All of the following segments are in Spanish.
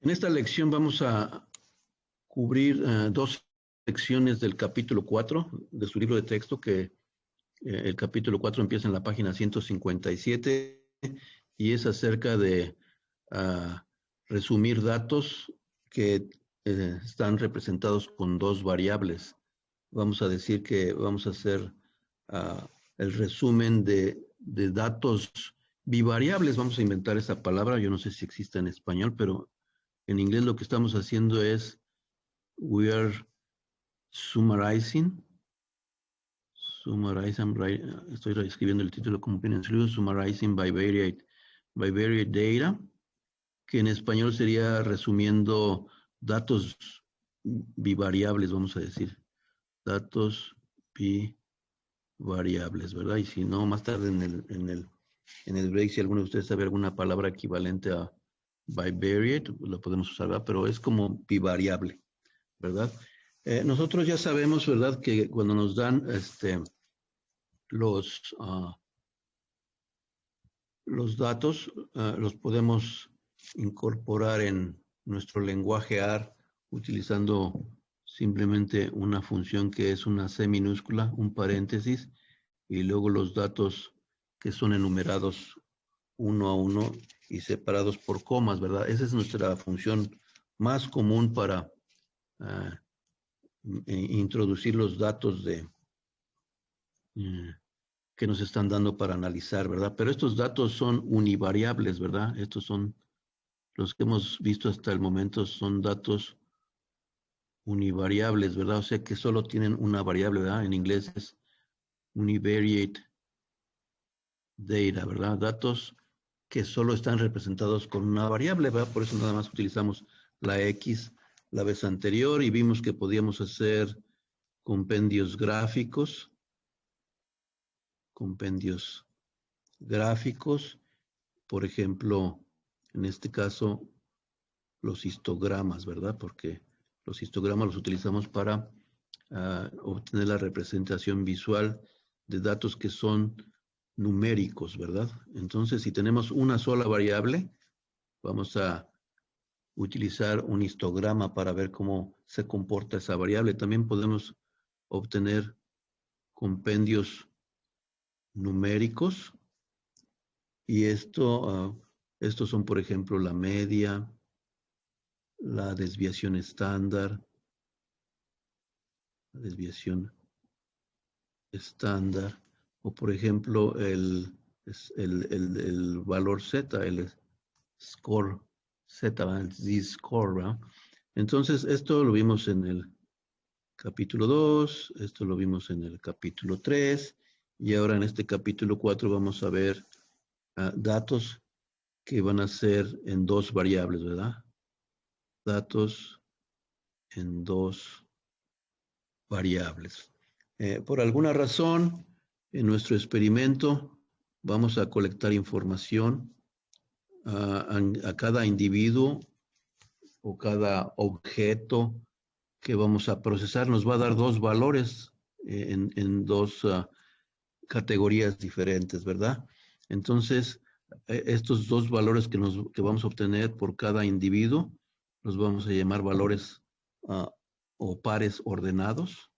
En esta lección vamos a cubrir dos secciones del capítulo 4 de su libro de texto, que el capítulo 4 empieza en la página 157 y es acerca de resumir datos que están representados con dos variables. Vamos a decir que vamos a hacer el resumen de datos bivariables. Vamos a inventar esa palabra, yo no sé si existe en español, pero en inglés lo que estamos haciendo es we are summarizing, estoy escribiendo el título como viene escrito, summarizing bivariate data, que en español sería resumiendo datos bivariables, vamos a decir, datos bivariables, ¿verdad? Y si no, más tarde en el break, si alguno de ustedes sabe alguna palabra equivalente a bivariate, lo podemos usar, ¿verdad? Pero es como bivariable, ¿verdad? Nosotros ya sabemos, ¿verdad?, que cuando nos dan los datos, los podemos incorporar en nuestro lenguaje R utilizando simplemente una función que es una C minúscula, un paréntesis, y luego los datos que son enumerados uno a uno y separados por comas, ¿verdad? Esa es nuestra función más común para introducir los datos que nos están dando para analizar, ¿verdad? Pero estos datos son univariables, ¿verdad? Estos son los que hemos visto hasta el momento, son datos univariables, ¿verdad? O sea que solo tienen una variable, ¿verdad? En inglés es univariate data, ¿verdad? Datos que solo están representados con una variable, ¿verdad? Por eso nada más utilizamos la X la vez anterior y vimos que podíamos hacer compendios gráficos, por ejemplo, en este caso, los histogramas, ¿verdad? Porque los histogramas los utilizamos para obtener la representación visual de datos que son numéricos, ¿verdad? Entonces, si tenemos una sola variable, vamos a utilizar un histograma para ver cómo se comporta esa variable. También podemos obtener compendios numéricos y estos son, por ejemplo, la media, la desviación estándar, o por ejemplo el valor Z, el score Z, el Z-score, ¿verdad? Entonces, esto lo vimos en el capítulo 2, esto lo vimos en el capítulo 3, y ahora en este capítulo 4 vamos a ver datos que van a ser en dos variables, ¿verdad? Datos en dos variables. Por alguna razón, en nuestro experimento vamos a colectar información a cada individuo o cada objeto que vamos a procesar. Nos va a dar dos valores en dos categorías diferentes, ¿verdad? Entonces, estos dos valores que vamos a obtener por cada individuo los vamos a llamar valores o pares ordenados.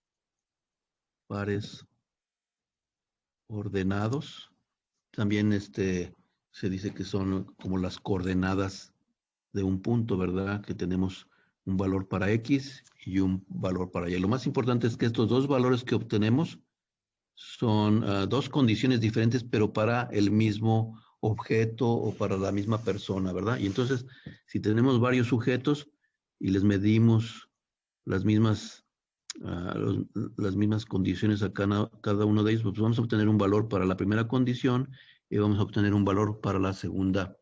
También se dice que son como las coordenadas de un punto, ¿verdad? Que tenemos un valor para X y un valor para Y. Lo más importante es que estos dos valores que obtenemos son dos condiciones diferentes, pero para el mismo objeto o para la misma persona, ¿verdad? Y entonces, si tenemos varios sujetos y les medimos las mismas condiciones a cada uno de ellos, pues vamos a obtener un valor para la primera condición y vamos a obtener un valor para la segunda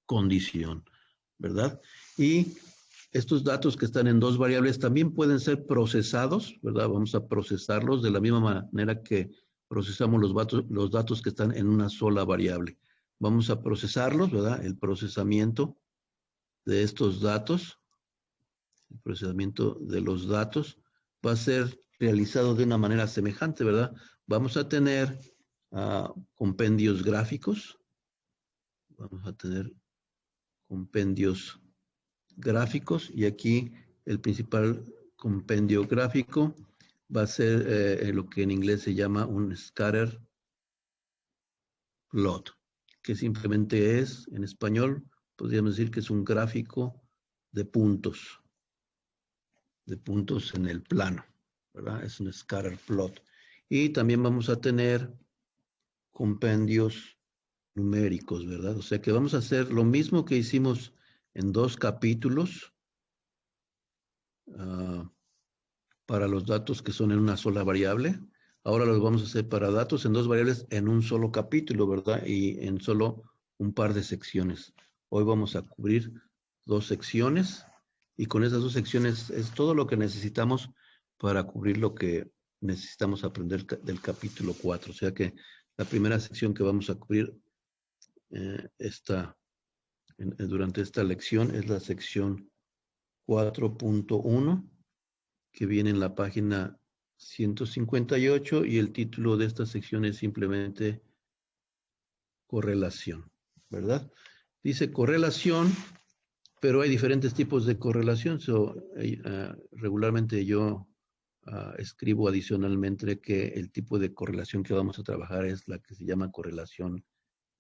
condición, ¿verdad? Y estos datos que están en dos variables también pueden ser procesados, ¿verdad? Vamos a procesarlos de la misma manera que procesamos los datos que están en una sola variable. Vamos a procesarlos, ¿verdad? El procesamiento de estos datos, el procesamiento de los datos va a ser realizado de una manera semejante, ¿verdad? Vamos a tener compendios gráficos, vamos a tener compendios gráficos, y aquí el principal compendio gráfico va a ser lo que en inglés se llama un scatter plot, que simplemente es, en español, podríamos decir que es un gráfico de puntos en el plano, ¿verdad? Es un scatter plot. Y también vamos a tener compendios numéricos, ¿verdad? O sea que vamos a hacer lo mismo que hicimos en 2 capítulos para los datos que son en una sola variable. Ahora los vamos a hacer para datos en 2 variables en un solo capítulo, ¿verdad? Y en solo un par de secciones. Hoy vamos a cubrir 2 secciones y con esas 2 secciones es todo lo que necesitamos para cubrir lo que necesitamos aprender del capítulo 4. O sea que la primera sección que vamos a cubrir durante esta lección es la sección 4.1, que viene en la página 158, y el título de esta sección es simplemente correlación, ¿verdad? Dice correlación, pero hay diferentes tipos de correlación. Regularmente yo escribo adicionalmente que el tipo de correlación que vamos a trabajar es la que se llama correlación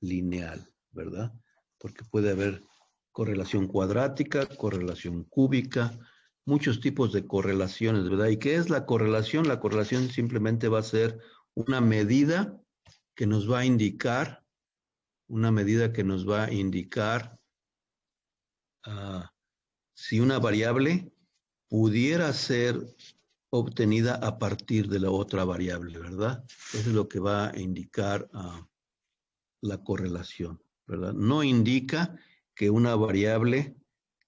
lineal, ¿verdad? Porque puede haber correlación cuadrática, correlación cúbica, muchos tipos de correlaciones, ¿verdad? ¿Y qué es la correlación? La correlación simplemente va a ser una medida que nos va a indicar, si una variable pudiera ser obtenida a partir de la otra variable, ¿verdad? Eso es lo que va a indicar la correlación, ¿verdad? No indica que una variable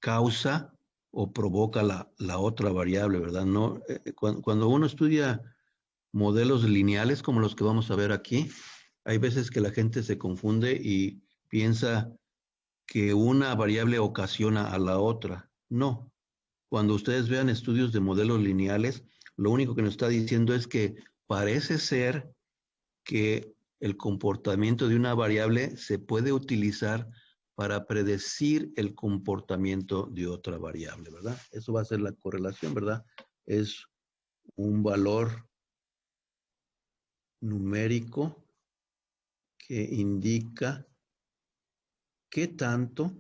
causa o provoca la otra variable, ¿verdad? No, cuando uno estudia modelos lineales como los que vamos a ver aquí, hay veces que la gente se confunde y piensa que una variable ocasiona a la otra. No. Cuando ustedes vean estudios de modelos lineales, lo único que nos está diciendo es que parece ser que el comportamiento de una variable se puede utilizar para predecir el comportamiento de otra variable, ¿verdad? Eso va a ser la correlación, ¿verdad? Es un valor numérico que indica qué tanto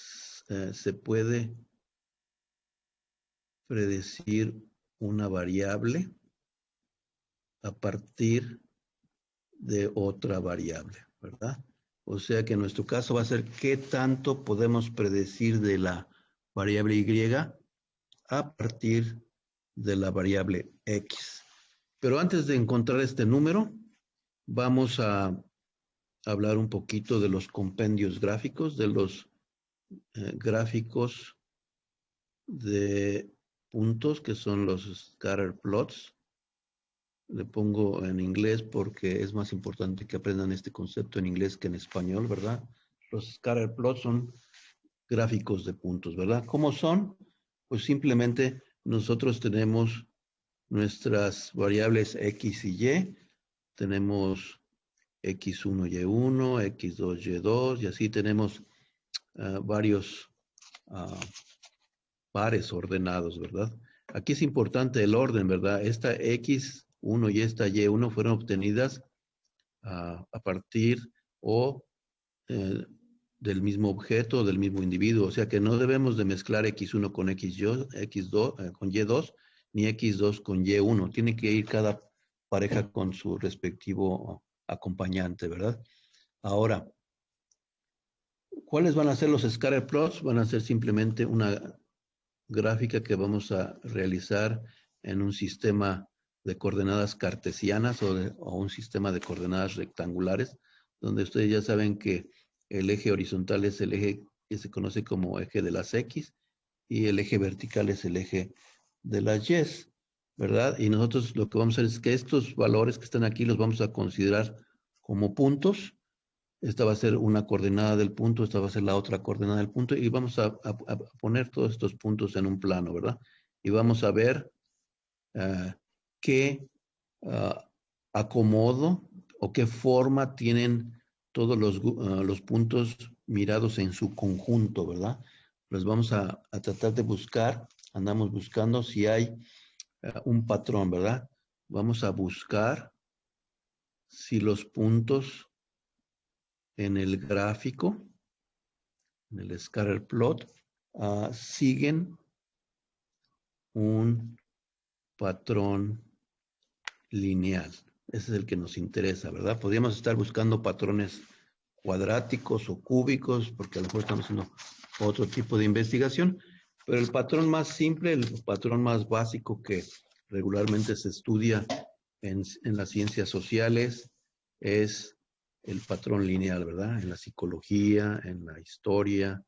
se puede predecir una variable a partir de otra variable, ¿verdad? O sea que en nuestro caso va a ser qué tanto podemos predecir de la variable Y a partir de la variable X. Pero antes de encontrar este número, vamos a hablar un poquito de los compendios gráficos, de los gráficos de puntos, que son los scatter plots. Le pongo en inglés porque es más importante que aprendan este concepto en inglés que en español, ¿verdad? Los scatter plots son gráficos de puntos, ¿verdad? ¿Cómo son? Pues simplemente nosotros tenemos nuestras variables X y Y. Tenemos X1, Y1, X2, Y2, y así tenemos varios pares ordenados, ¿verdad? Aquí es importante el orden, ¿verdad? Esta X1 y esta Y1 fueron obtenidas a partir o del mismo objeto, del mismo individuo. O sea que no debemos de mezclar X1 con X2, con Y2, ni X2 con Y1. Tiene que ir cada pareja con su respectivo acompañante, ¿verdad? Ahora, ¿cuáles van a ser los scatter plots? Van a ser simplemente una gráfica que vamos a realizar en un sistema de coordenadas cartesianas o un sistema de coordenadas rectangulares, donde ustedes ya saben que el eje horizontal es el eje que se conoce como eje de las X y el eje vertical es el eje de las Y, ¿verdad? Y nosotros lo que vamos a hacer es que estos valores que están aquí los vamos a considerar como puntos. Esta va a ser una coordenada del punto, esta va a ser la otra coordenada del punto, y vamos a poner todos estos puntos en un plano, ¿verdad? Y vamos a ver qué acomodo o qué forma tienen todos los puntos mirados en su conjunto, ¿verdad? Pues vamos a tratar de buscar, andamos buscando si hay un patrón, ¿verdad? Vamos a buscar si los puntos en el gráfico, en el scatter plot, siguen un patrón lineal. Ese es el que nos interesa, ¿verdad? Podríamos estar buscando patrones cuadráticos o cúbicos, porque a lo mejor estamos haciendo otro tipo de investigación, pero el patrón más simple, el patrón más básico que regularmente se estudia en las ciencias sociales es el patrón lineal, ¿verdad? En la psicología, en la historia,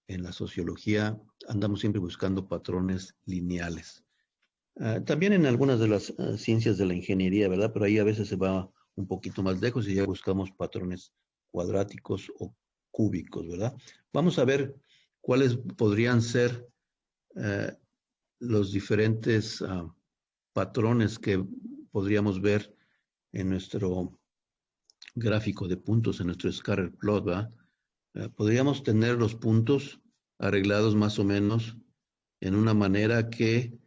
en la sociología, andamos siempre buscando patrones lineales. También en algunas de las ciencias de la ingeniería, ¿verdad? Pero ahí a veces se va un poquito más lejos y ya buscamos patrones cuadráticos o cúbicos, ¿verdad? Vamos a ver cuáles podrían ser los diferentes patrones que podríamos ver en nuestro gráfico de puntos, en nuestro scatter plot, ¿verdad? Podríamos tener los puntos arreglados más o menos en una manera que,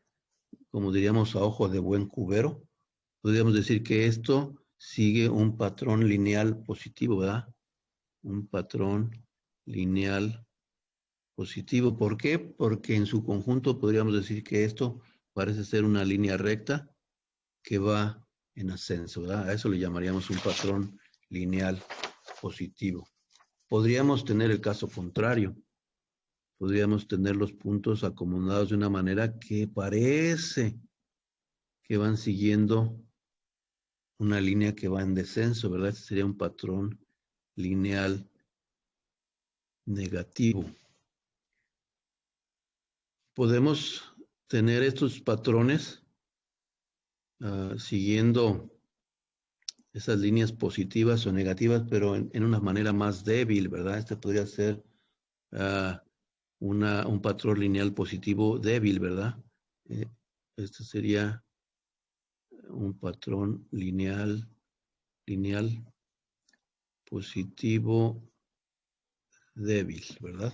como diríamos a ojo de buen cubero, podríamos decir que esto sigue un patrón lineal positivo, ¿verdad? Un patrón lineal positivo. ¿Por qué? Porque en su conjunto podríamos decir que esto parece ser una línea recta que va en ascenso, ¿verdad? A eso le llamaríamos un patrón lineal positivo. Podríamos tener el caso contrario. Podríamos tener los puntos acomodados de una manera que parece que van siguiendo una línea que va en descenso, ¿verdad? Este sería un patrón lineal negativo. Podemos tener estos patrones siguiendo esas líneas positivas o negativas, pero en una manera más débil, ¿verdad? Este podría ser un patrón lineal positivo débil, ¿verdad? Este sería un patrón lineal positivo débil, ¿verdad?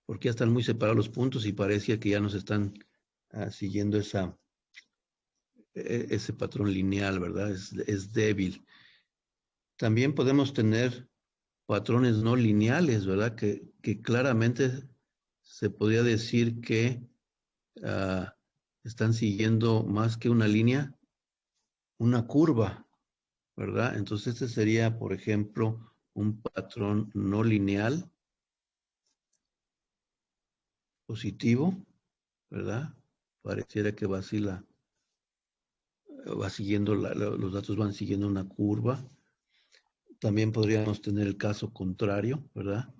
Porque ya están muy separados los puntos y parecía que ya nos están siguiendo ese patrón lineal, ¿verdad? Es débil. También podemos tener patrones no lineales, ¿verdad? Que claramente se podría decir que están siguiendo más que una línea, una curva, ¿verdad? Entonces este sería, por ejemplo, un patrón no lineal positivo, ¿verdad? Pareciera que va así va siguiendo, los datos van siguiendo una curva. También podríamos tener el caso contrario, ¿verdad?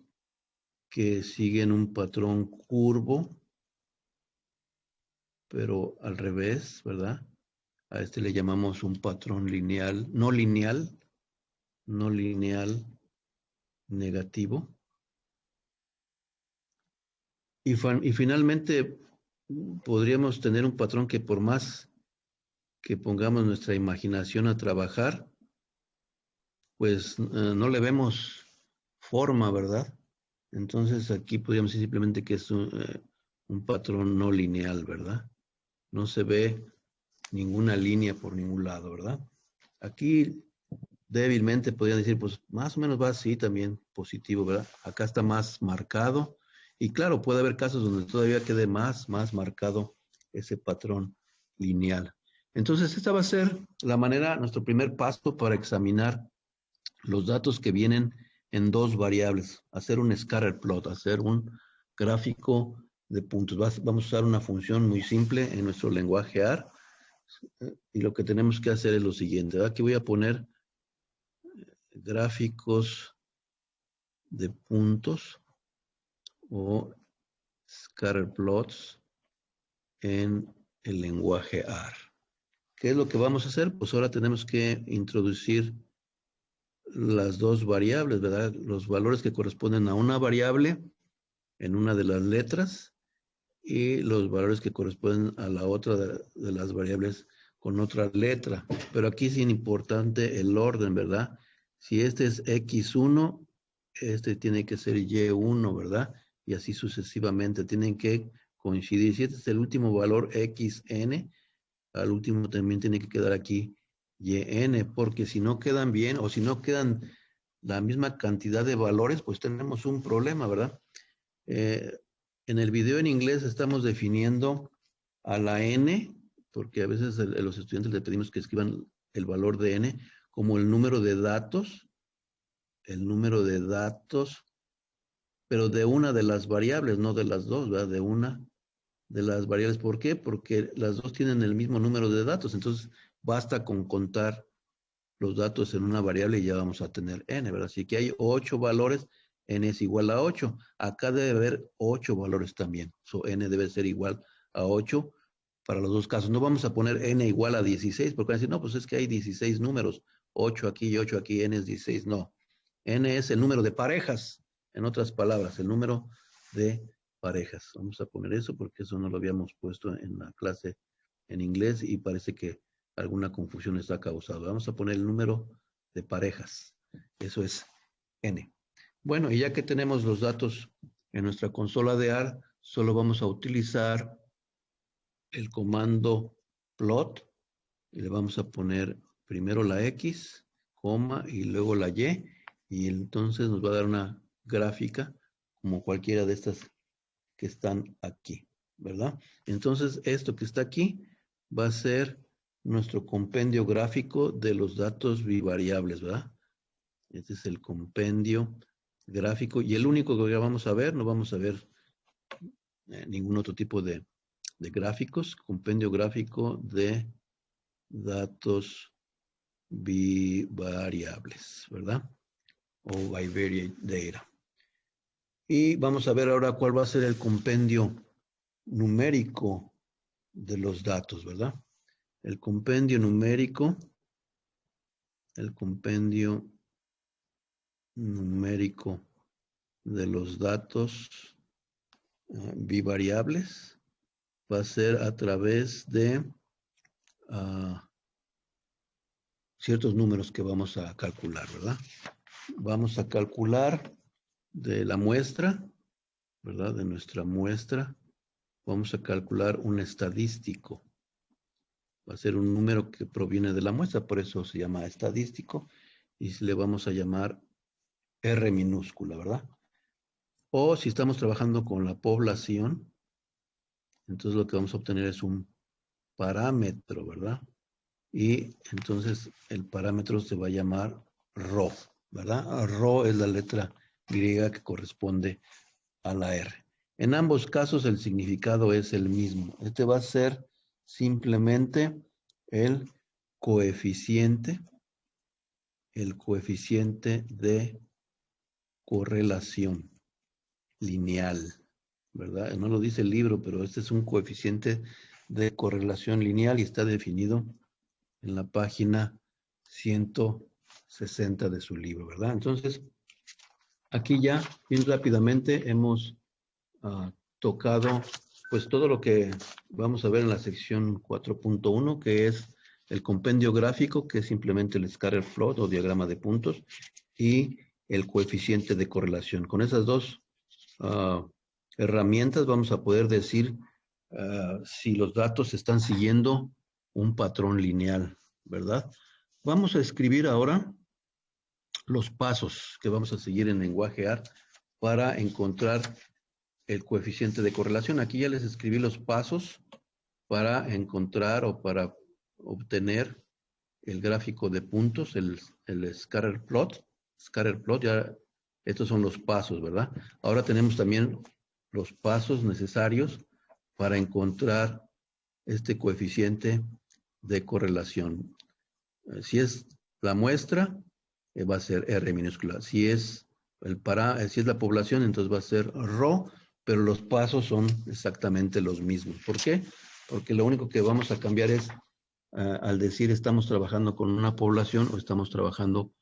Que siguen un patrón curvo, pero al revés, ¿verdad? A este le llamamos un patrón lineal, no lineal negativo. Y finalmente podríamos tener un patrón que por más que pongamos nuestra imaginación a trabajar, pues no le vemos forma, ¿verdad? Entonces aquí podríamos decir simplemente que es un patrón no lineal, ¿verdad? No se ve ninguna línea por ningún lado, ¿verdad? Aquí débilmente podrían decir, pues más o menos va así también positivo, ¿verdad? Acá está más marcado. Y claro, puede haber casos donde todavía quede más marcado ese patrón lineal. Entonces, esta va a ser la manera, nuestro primer paso para examinar los datos que vienen en dos variables, hacer un scatter plot, hacer un gráfico de puntos. Vamos a usar una función muy simple en nuestro lenguaje R y lo que tenemos que hacer es lo siguiente. Aquí voy a poner gráficos de puntos o scatter plots en el lenguaje R. ¿Qué es lo que vamos a hacer? Pues ahora tenemos que introducir las dos variables, ¿verdad? Los valores que corresponden a una variable en una de las letras y los valores que corresponden a la otra de las variables con otra letra. Pero aquí es importante el orden, ¿verdad? Si este es X1, este tiene que ser Y1, ¿verdad? y así sucesivamente. Tienen que coincidir. Si este es el último valor xn, al último también tiene que quedar aquí yn, porque si no quedan bien o si no quedan la misma cantidad de valores, pues tenemos un problema, ¿verdad? En el video en inglés estamos definiendo a la n, porque a veces a los estudiantes le pedimos que escriban el valor de n como el número de datos, pero de una de las variables, no de las dos, ¿verdad? De una de las variables. ¿Por qué? Porque las dos tienen el mismo número de datos, entonces basta con contar los datos en una variable y ya vamos a tener n, ¿verdad? Así que hay 8 valores, n es igual a 8. Acá debe haber 8 valores también. So, n debe ser igual a 8 para los dos casos. No vamos a poner n igual a 16, porque van a decir, no, pues es que hay 16 números, 8 aquí y 8 aquí, n es 16. No, n es el número de parejas, en otras palabras, el número de parejas. Vamos a poner eso porque eso no lo habíamos puesto en la clase en inglés y parece que alguna confusión está causada. Vamos a poner el número de parejas. Eso es n. Bueno, y ya que tenemos los datos en nuestra consola de R, solo vamos a utilizar el comando plot y le vamos a poner primero la X, coma, y luego la y entonces nos va a dar una gráfica como cualquiera de estas que están aquí, ¿verdad? Entonces, esto que está aquí va a ser nuestro compendio gráfico de los datos bivariables, ¿verdad? Este es el compendio gráfico y el único que vamos a ver, no vamos a ver ningún otro tipo de gráficos, compendio gráfico de datos bivariables, ¿verdad? O bivariate data. Y vamos a ver ahora cuál va a ser el compendio numérico de los datos, ¿verdad? El compendio numérico de los datos bivariables va a ser a través de ciertos números que vamos a calcular, ¿verdad? Vamos a calcular de la muestra, ¿verdad? De nuestra muestra, vamos a calcular un estadístico. Va a ser un número que proviene de la muestra, por eso se llama estadístico, y le vamos a llamar R minúscula, ¿verdad? O si estamos trabajando con la población, entonces lo que vamos a obtener es un parámetro, ¿verdad? Y entonces el parámetro se va a llamar ρ, ¿verdad? Ρ es la letra griega que corresponde a la R. En ambos casos el significado es el mismo. Este va a ser simplemente el coeficiente de correlación lineal, ¿verdad? No lo dice el libro, pero este es un coeficiente de correlación lineal y está definido en la página 160 de su libro, ¿verdad? Entonces, aquí ya, bien rápidamente, hemos tocado pues todo lo que vamos a ver en la sección 4.1, que es el compendio gráfico, que es simplemente el scatter plot o diagrama de puntos, y el coeficiente de correlación. Con esas dos herramientas vamos a poder decir si los datos están siguiendo un patrón lineal, ¿verdad? Vamos a escribir ahora los pasos que vamos a seguir en lenguaje R para encontrar el coeficiente de correlación. Aquí ya les escribí los pasos para encontrar o para obtener el gráfico de puntos, el scatter plot. Scatter plot, ya estos son los pasos, ¿verdad? Ahora tenemos también los pasos necesarios para encontrar este coeficiente de correlación. Si es la muestra, va a ser R minúscula. Si es la población, entonces va a ser ρ, pero los pasos son exactamente los mismos. ¿Por qué? Porque lo único que vamos a cambiar es al decir estamos trabajando con una población o estamos trabajando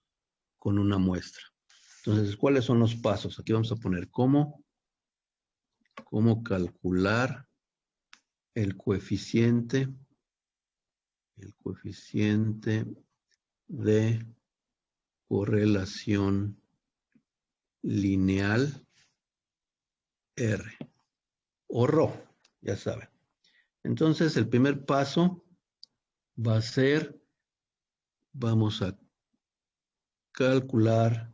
con una muestra. Entonces, ¿cuáles son los pasos? Aquí vamos a poner cómo calcular el coeficiente de correlación lineal R. O RO, ya saben. Entonces, el primer paso va a ser, vamos a calcular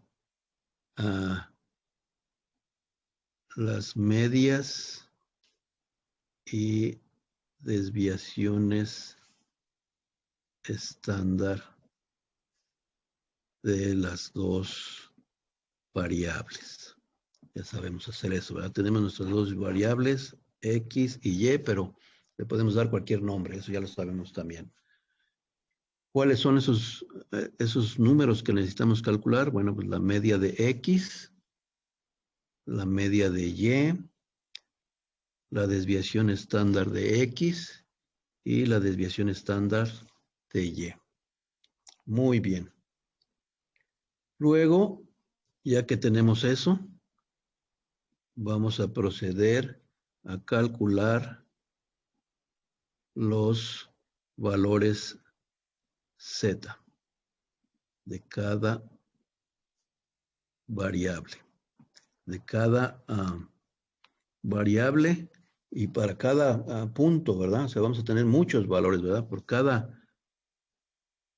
las medias y desviaciones estándar de las dos variables. Ya sabemos hacer eso, ¿verdad? Tenemos nuestras dos variables, X y Y, pero le podemos dar cualquier nombre, eso ya lo sabemos también. ¿Cuáles son esos números que necesitamos calcular? Bueno, pues la media de X, la media de Y, la desviación estándar de X y la desviación estándar de Y. Muy bien. Luego, ya que tenemos eso, vamos a proceder a calcular los valores Z de cada variable. De cada variable y para cada punto, ¿verdad? O sea, vamos a tener muchos valores, ¿verdad? Por cada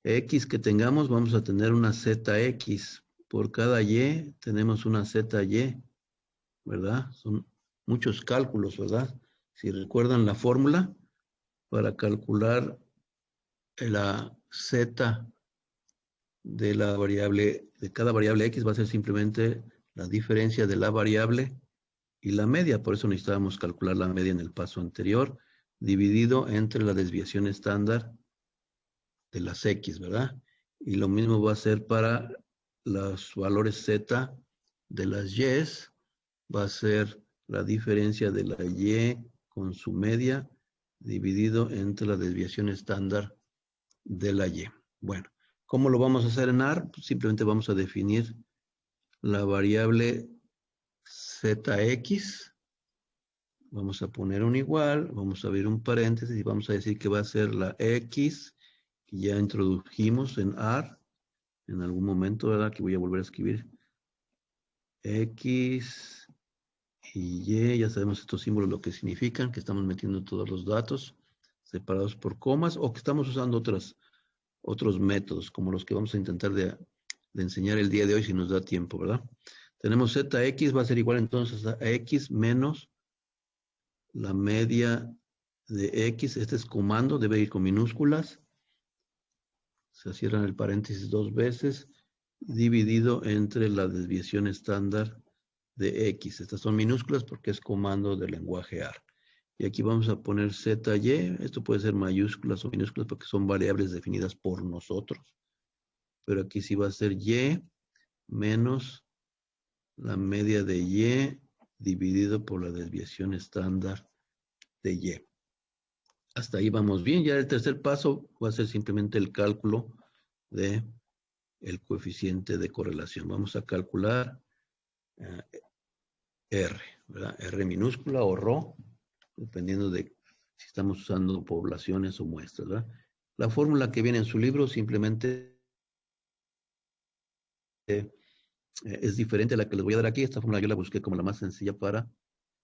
X que tengamos, vamos a tener una ZX. Por cada Y, tenemos una ZY, ¿verdad? Son muchos cálculos, ¿verdad? Si recuerdan la fórmula, para calcular la Z de la variable, de cada variable X va a ser simplemente la diferencia de la variable y la media. Por eso necesitábamos calcular la media en el paso anterior, dividido entre la desviación estándar de las X, ¿verdad? Y lo mismo va a ser para los valores Z de las Y's, va a ser la diferencia de la Y con su media dividido entre la desviación estándar de la Y. Bueno, ¿cómo lo vamos a hacer en R? Pues simplemente vamos a definir la variable ZX. Vamos a poner un igual, vamos a abrir un paréntesis y vamos a decir que va a ser la X que ya introdujimos en R en algún momento, ¿verdad? Que voy a volver a escribir. X y Y, ya sabemos estos símbolos lo que significan, que estamos metiendo todos los datos separados por comas o que estamos usando otros métodos, como los que vamos a intentar de enseñar el día de hoy si nos da tiempo, ¿verdad? Tenemos ZX, va a ser igual entonces a X menos la media de X. Este es comando, debe ir con minúsculas. Se cierran el paréntesis dos veces, dividido entre la desviación estándar de X. Estas son minúsculas porque es comando del lenguaje R. Y aquí vamos a poner ZY. Esto puede ser mayúsculas o minúsculas porque son variables definidas por nosotros. Pero aquí sí va a ser Y menos la media de Y dividido por la desviación estándar de Y. Hasta ahí vamos bien. Ya el tercer paso va a ser simplemente el cálculo de el coeficiente de correlación. Vamos a calcular R, ¿verdad? R minúscula o RO, dependiendo de si estamos usando poblaciones o muestras, ¿verdad? La fórmula que viene en su libro simplemente es diferente a la que les voy a dar aquí. Esta fórmula yo la busqué como la más sencilla para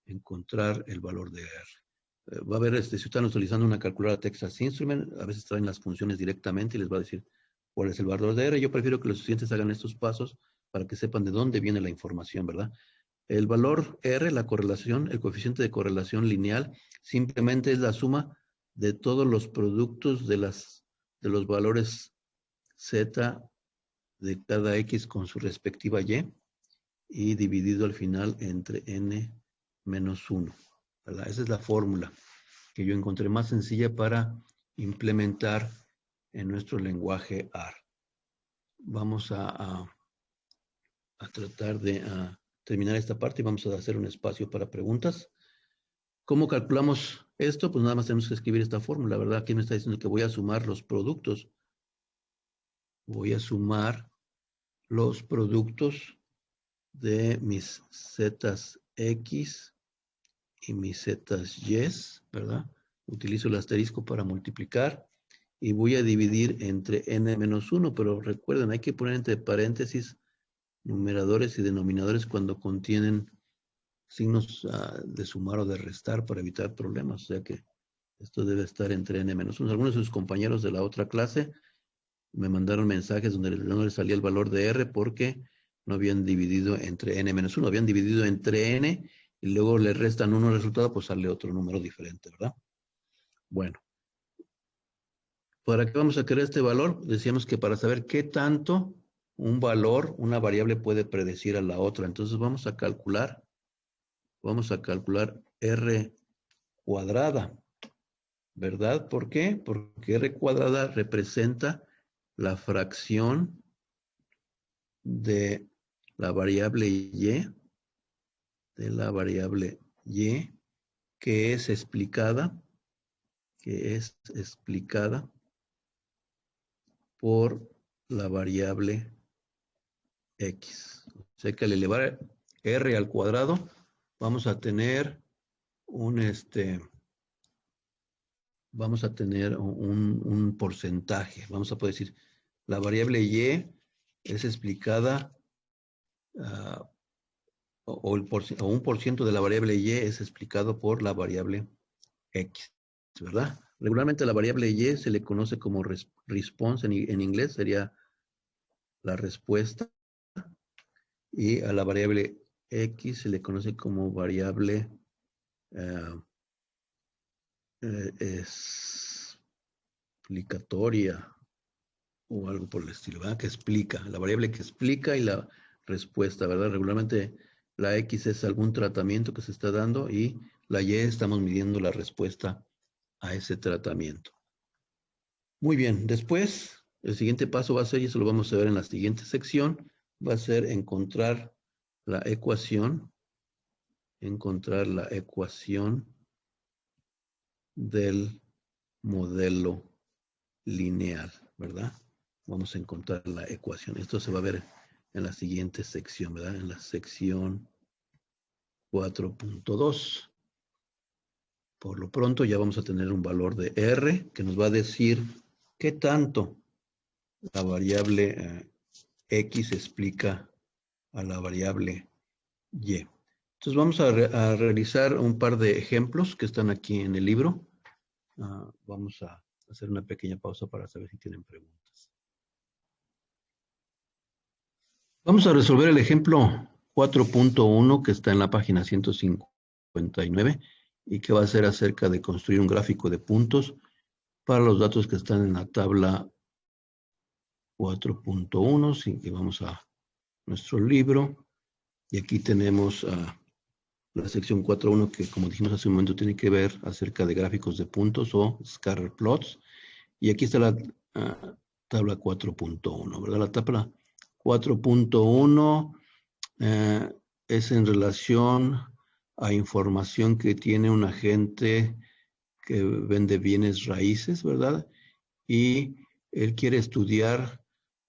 encontrar el valor de R. Va a ver, si están utilizando una calculadora Texas Instrument, a veces traen las funciones directamente y les va a decir cuál es el valor de R. Yo prefiero que los estudiantes hagan estos pasos para que sepan de dónde viene la información, ¿verdad? El valor R, la correlación, el coeficiente de correlación lineal, simplemente es la suma de todos los productos de los valores Z de cada X con su respectiva y dividido al final entre N menos 1. ¿Verdad? Esa es la fórmula que yo encontré más sencilla para implementar en nuestro lenguaje R. Vamos a tratar de terminar esta parte y vamos a hacer un espacio para preguntas. ¿Cómo calculamos esto? Pues nada más tenemos que escribir esta fórmula, ¿verdad? Aquí me está diciendo que voy a sumar los productos. Voy a sumar los productos de mis zetas X y mis zetas Y, ¿verdad? Utilizo el asterisco para multiplicar y voy a dividir entre n menos 1, pero recuerden, hay que poner entre paréntesis numeradores y denominadores cuando contienen signos de sumar o de restar para evitar problemas. O sea que esto debe estar entre n-1. Algunos de sus compañeros de la otra clase me mandaron mensajes donde no les salía el valor de R porque no habían dividido entre n-1, habían dividido entre n y luego le restan uno resultado, pues sale otro número diferente, ¿verdad? Bueno, ¿para qué vamos a querer este valor? Decíamos que para saber qué tanto un valor, una variable puede predecir a la otra. Entonces vamos a calcular R cuadrada, ¿verdad? ¿Por qué? Porque R cuadrada representa la fracción de la variable y, que es explicada por la variable x. O sea que al elevar r al cuadrado vamos a tener un porcentaje. Vamos a poder decir, la variable y es explicada, o un por ciento de la variable y es explicado por la variable x, ¿verdad? Regularmente la variable y se le conoce como response en inglés, sería la respuesta, y a la variable x se le conoce como variable explicatoria o algo por el estilo, ¿verdad? Que explica, la variable que explica y la respuesta, ¿verdad? Regularmente la x es algún tratamiento que se está dando y la y estamos midiendo la respuesta a ese tratamiento. Muy bien, después el siguiente paso va a ser, y eso lo vamos a ver en la siguiente sección, va a ser encontrar la ecuación del modelo lineal, ¿verdad? Vamos a encontrar la ecuación. Esto se va a ver en la siguiente sección, ¿verdad? En la sección 4.2. Por lo pronto ya vamos a tener un valor de R que nos va a decir qué tanto la variable X explica a la variable Y. Entonces vamos a realizar un par de ejemplos que están aquí en el libro. Vamos a hacer una pequeña pausa para saber si tienen preguntas. Vamos a resolver el ejemplo 4.1 que está en la página 159 y que va a ser acerca de construir un gráfico de puntos para los datos que están en la tabla 4.1. Así que vamos a nuestro libro y aquí tenemos la sección 4.1 que, como dijimos hace un momento, tiene que ver acerca de gráficos de puntos o scatter plots. Y aquí está la tabla 4.1, ¿verdad? La tabla 4.1 es en relación a información que tiene un agente que vende bienes raíces, ¿verdad? Y él quiere estudiar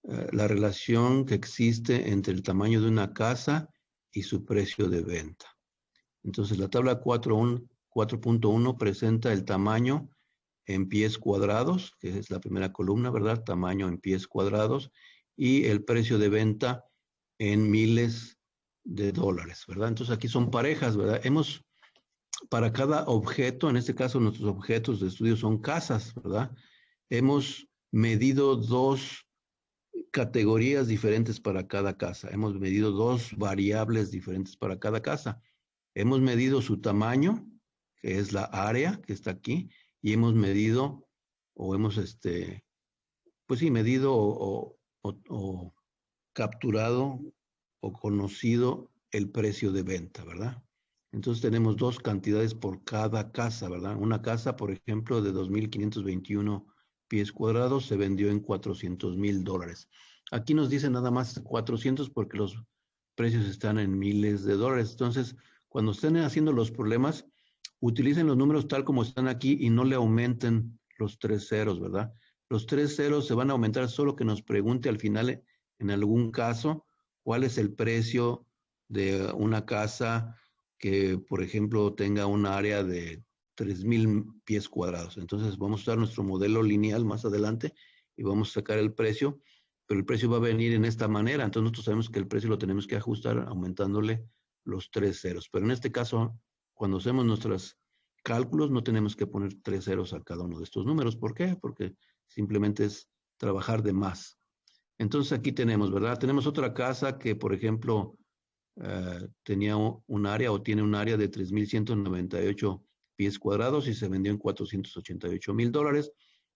la relación que existe entre el tamaño de una casa y su precio de venta. Entonces, la tabla 4.1 presenta el tamaño en pies cuadrados, que es la primera columna, ¿verdad? Tamaño en pies cuadrados, y el precio de venta en miles de dólares, ¿verdad? Entonces, aquí son parejas, ¿verdad? Para cada objeto, en este caso nuestros objetos de estudio son casas, ¿verdad? Hemos medido dos categorías diferentes para cada casa. Hemos medido dos variables diferentes para cada casa. Hemos medido su tamaño, que es la área que está aquí, y hemos medido, o hemos, pues sí, medido o capturado o conocido el precio de venta, ¿verdad? Entonces tenemos dos cantidades por cada casa, ¿verdad? Una casa, por ejemplo, de 2.521 pies cuadrados se vendió en $400,000. Aquí nos dice nada más 400 porque los precios están en miles de dólares. Entonces, cuando estén haciendo los problemas, utilicen los números tal como están aquí y no le aumenten los 3 ceros, ¿verdad? Los 3 ceros se van a aumentar solo que nos pregunte al final, en algún caso, cuál es el precio de una casa que, por ejemplo, tenga un área de 3,000 pies cuadrados. Entonces vamos a usar nuestro modelo lineal más adelante y vamos a sacar el precio, pero el precio va a venir en esta manera. Entonces nosotros sabemos que el precio lo tenemos que ajustar aumentándole los 3 ceros. Pero en este caso, cuando hacemos nuestros cálculos, no tenemos que poner 3 ceros a cada uno de estos números. ¿Por qué? Porque simplemente es trabajar de más. Entonces aquí tenemos, ¿verdad? Tenemos otra casa que, por ejemplo, tenía un área o tiene un área de 3,198 pies cuadrados y se vendió en $488,000.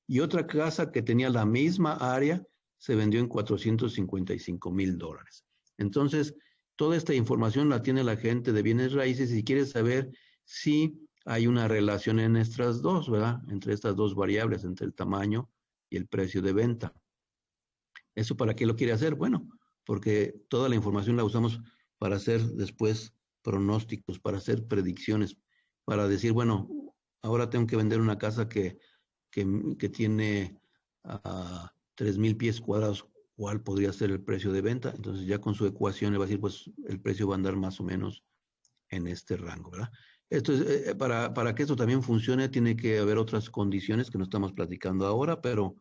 Y otra casa que tenía la misma área se vendió en $455,000. Entonces, toda esta información la tiene la gente de bienes raíces y quiere saber si hay una relación en estas dos, ¿verdad? Entre estas dos variables, entre el tamaño y el precio de venta. ¿Eso para qué lo quiere hacer? Bueno, porque toda la información la usamos para hacer después pronósticos, para hacer predicciones, para decir, bueno, ahora tengo que vender una casa que tiene 3,000 pies cuadrados, ¿cuál podría ser el precio de venta? Entonces ya con su ecuación le va a decir, pues el precio va a andar más o menos en este rango, ¿verdad? Esto es, para que esto también funcione, tiene que haber otras condiciones que no estamos platicando ahora, pero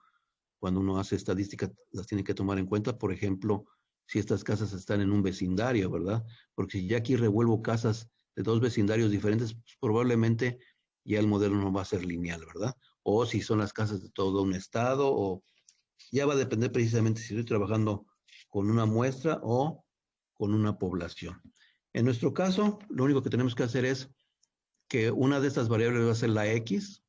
cuando uno hace estadísticas las tiene que tomar en cuenta. Por ejemplo, si estas casas están en un vecindario, ¿verdad? Porque si ya aquí revuelvo casas de dos vecindarios diferentes, pues probablemente ya el modelo no va a ser lineal, ¿verdad? O si son las casas de todo un estado, o ya va a depender precisamente si estoy trabajando con una muestra o con una población. En nuestro caso, lo único que tenemos que hacer es que una de estas variables va a ser la X,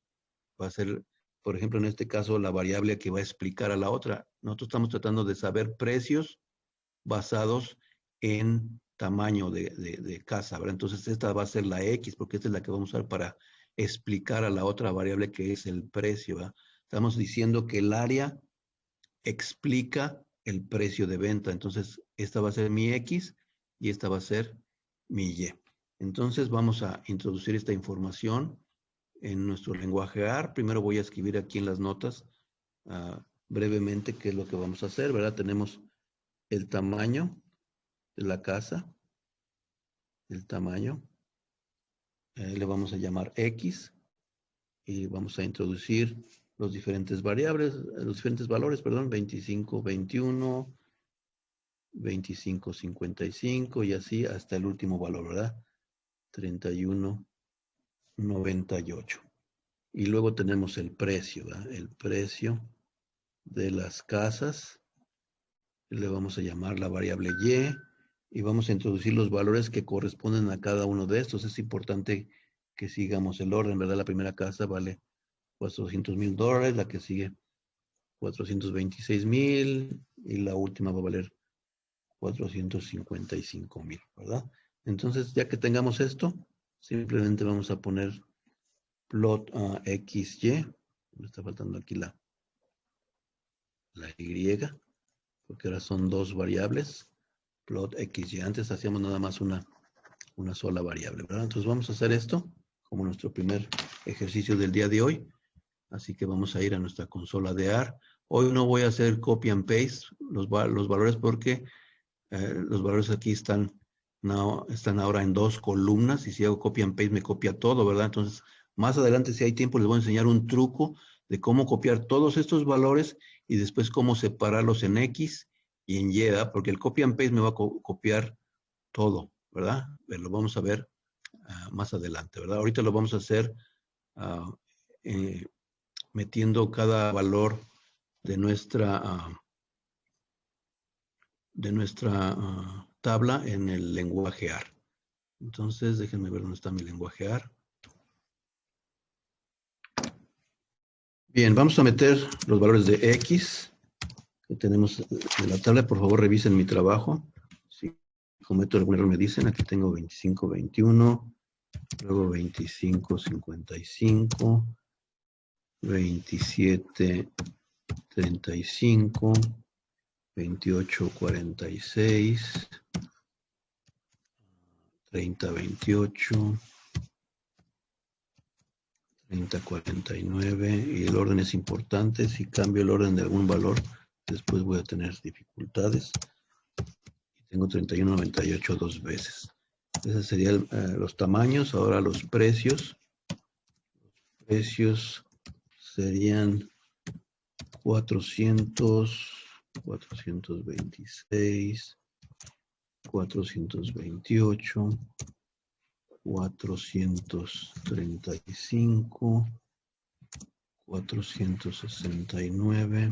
va a ser, por ejemplo, en este caso, la variable que va a explicar a la otra. Nosotros estamos tratando de saber precios basados en tamaño de casa, ¿verdad? Entonces, esta va a ser la X, porque esta es la que vamos a usar para explicar a la otra variable que es el precio, ¿verdad? Estamos diciendo que el área explica el precio de venta. Entonces, esta va a ser mi X y esta va a ser mi Y. Entonces, vamos a introducir esta información en nuestro lenguaje AR. Primero voy a escribir aquí en las notas brevemente qué es lo que vamos a hacer, ¿verdad? Tenemos el tamaño de la casa, el tamaño, le vamos a llamar X y vamos a introducir los diferentes variables, los diferentes valores, perdón, 25, 21, 25, 55 y así hasta el último valor, ¿verdad? 31, 98. Y luego tenemos el precio, ¿verdad? El precio de las casas, le vamos a llamar la variable y vamos a introducir los valores que corresponden a cada uno de estos. Es importante que sigamos el orden, ¿verdad? La primera casa vale $400,000, la que sigue 426,000 y la última va a valer 455,000, ¿verdad? Entonces, ya que tengamos esto, simplemente vamos a poner plot XY. Me está faltando aquí la Y, porque ahora son dos variables. Plot XY. Antes hacíamos nada más una sola variable, ¿verdad? Entonces vamos a hacer esto como nuestro primer ejercicio del día de hoy. Así que vamos a ir a nuestra consola de AR. Hoy no voy a hacer copy and paste los valores porque los valores aquí están ahora en dos columnas y si hago copy and paste me copia todo, ¿verdad? Entonces, más adelante, si hay tiempo, les voy a enseñar un truco de cómo copiar todos estos valores y después cómo separarlos en X y en Y, ¿verdad? Porque el copy and paste me va a copiar todo, ¿verdad? Lo vamos a ver más adelante, ¿verdad? Ahorita lo vamos a hacer metiendo cada valor de nuestra tabla en el lenguaje AR. Entonces, déjenme ver dónde está mi lenguaje AR. Bien, vamos a meter los valores de X que tenemos en la tabla. Por favor, revisen mi trabajo. Si cometo algún error, me dicen. Aquí tengo 25, 21, luego 25, 55, 27, 35, 28, 46, 30, 28, 30, 49, y el orden es importante. Si cambio el orden de algún valor, después voy a tener dificultades. Tengo 31, 98 dos veces. Esos serían los tamaños. Ahora los precios. Los precios serían 400, 426, 428, 435, 469,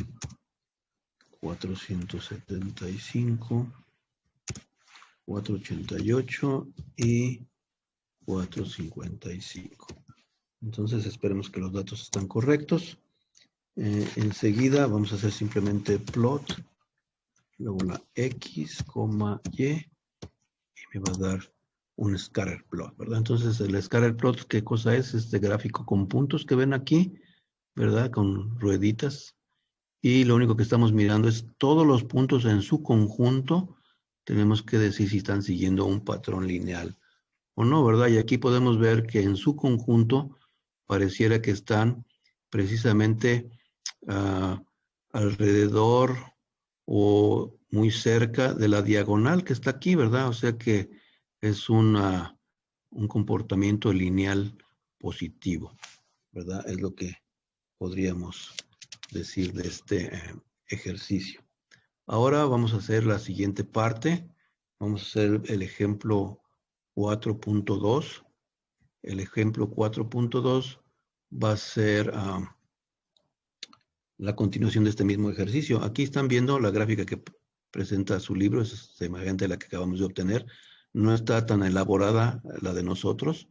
475, 488 y 455. Entonces esperemos que los datos están correctos. Enseguida vamos a hacer simplemente plot, luego la X, Y, y me va a dar un scatter plot, ¿verdad? Entonces el scatter plot, ¿qué cosa es? Este gráfico con puntos que ven aquí, ¿verdad? Con rueditas. Y lo único que estamos mirando es todos los puntos en su conjunto. Tenemos que decir si están siguiendo un patrón lineal o no, ¿verdad? Y aquí podemos ver que en su conjunto pareciera que están precisamente alrededor o muy cerca de la diagonal que está aquí, ¿verdad? O sea que es un comportamiento lineal positivo, ¿verdad? Es lo que podríamos decir de este ejercicio. Ahora vamos a hacer la siguiente parte. Vamos a hacer el ejemplo 4.2. El ejemplo 4.2 va a ser la continuación de este mismo ejercicio. Aquí están viendo la gráfica que presenta su libro, es semejante a la que acabamos de obtener. No está tan elaborada la de nosotros,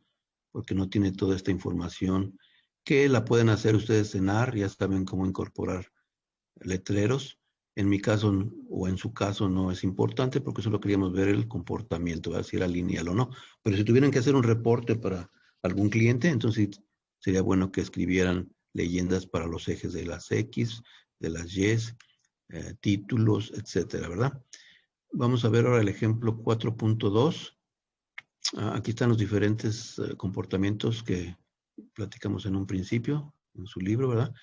porque no tiene toda esta información que la pueden hacer ustedes en R, ya saben cómo incorporar letreros. En mi caso o en su caso no es importante porque solo queríamos ver el comportamiento, si era lineal o no. Pero si tuvieran que hacer un reporte para algún cliente, entonces sería bueno que escribieran leyendas para los ejes de las X, de las Y, títulos, etcétera, ¿verdad? Vamos a ver ahora el ejemplo 4.2. Aquí están los diferentes comportamientos que platicamos en un principio, en su libro, ¿verdad?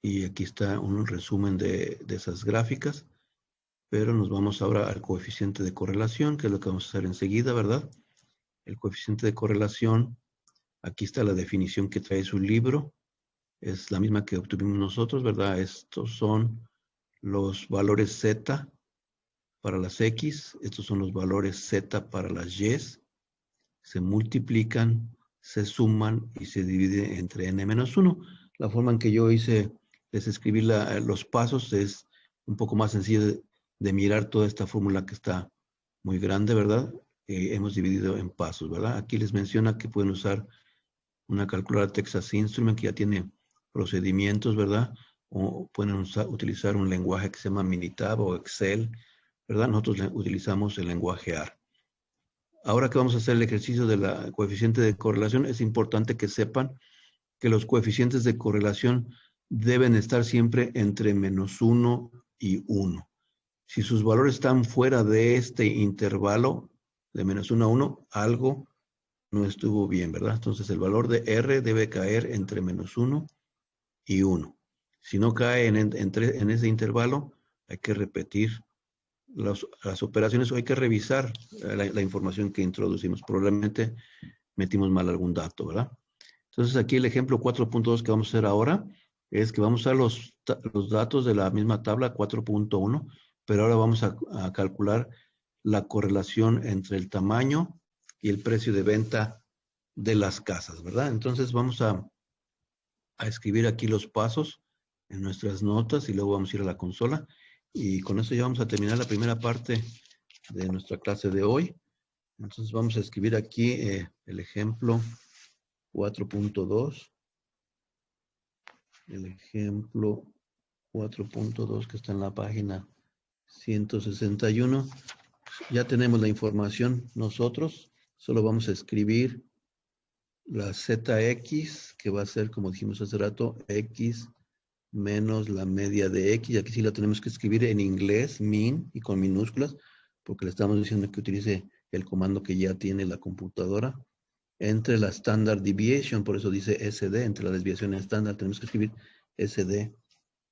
Y aquí está un resumen de esas gráficas, pero nos vamos ahora al coeficiente de correlación, que es lo que vamos a hacer enseguida, ¿verdad? El coeficiente de correlación, aquí está la definición que trae su libro, es la misma que obtuvimos nosotros, ¿verdad? Estos son los valores Z para las X, estos son los valores Z para las Y, se multiplican, se suman y se divide entre n-1. La forma en que yo les escribí los pasos es un poco más sencillo de mirar toda esta fórmula que está muy grande, ¿verdad? Hemos dividido en pasos, ¿verdad? Aquí les menciona que pueden usar una calculadora Texas Instrument que ya tiene procedimientos, ¿verdad? O pueden utilizar un lenguaje que se llama Minitab o Excel, ¿verdad? Nosotros utilizamos el lenguaje R. Ahora que vamos a hacer el ejercicio del coeficiente de correlación, es importante que sepan que los coeficientes de correlación deben estar siempre entre -1 y 1. Si sus valores están fuera de este intervalo de -1 a 1, algo no estuvo bien, ¿verdad? Entonces el valor de R debe caer entre -1 y 1. Si no cae en ese intervalo, hay que repetir las operaciones, o hay que revisar la información que introducimos. Probablemente metimos mal algún dato, ¿verdad? Entonces aquí el ejemplo 4.2 que vamos a hacer ahora es que vamos a usar los datos de la misma tabla 4.1, pero ahora vamos a calcular la correlación entre el tamaño y el precio de venta de las casas, ¿verdad? Entonces vamos a escribir aquí los pasos en nuestras notas y luego vamos a ir a la consola. Y con eso ya vamos a terminar la primera parte de nuestra clase de hoy. Entonces vamos a escribir aquí el ejemplo 4.2. El ejemplo 4.2 que está en la página 161. Ya tenemos la información nosotros. Solo vamos a escribir la ZX, que va a ser, como dijimos hace rato, X menos la media de X. Y aquí sí la tenemos que escribir en inglés, min, y con minúsculas, porque le estamos diciendo que utilice el comando que ya tiene la computadora. Entre la standard deviation, por eso dice SD, entre la desviación estándar, tenemos que escribir SD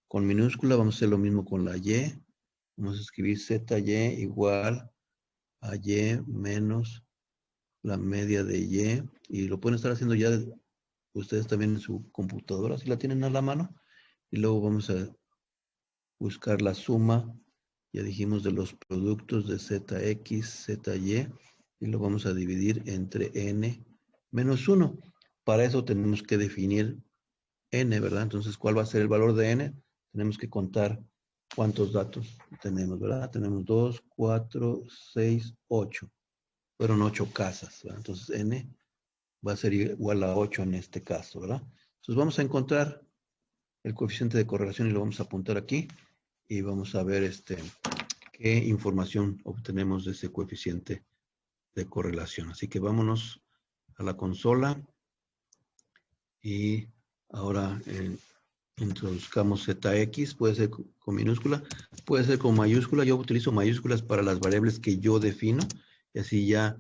con minúscula. Vamos a hacer lo mismo con la Y. Vamos a escribir ZY igual a Y menos la media de Y. Y lo pueden estar haciendo ya ustedes también en su computadora, si la tienen a la mano. Y luego vamos a buscar la suma Ya dijimos de los productos de ZX, ZY, y lo vamos a dividir entre n menos 1. Para eso tenemos que definir n, ¿verdad? Entonces, ¿cuál va a ser el valor de n? Tenemos que contar cuántos datos tenemos, ¿verdad? Tenemos 2, 4, 6, 8. Fueron 8 casas, ¿verdad? Entonces, n va a ser igual a 8 en este caso, ¿verdad? Entonces, vamos a encontrar el coeficiente de correlación y lo vamos a apuntar aquí. Y vamos a ver qué información obtenemos de ese coeficiente de correlación. Así que vámonos a la consola y ahora introduzcamos ZX, puede ser con minúscula, puede ser con mayúscula. Yo utilizo mayúsculas para las variables que yo defino y así ya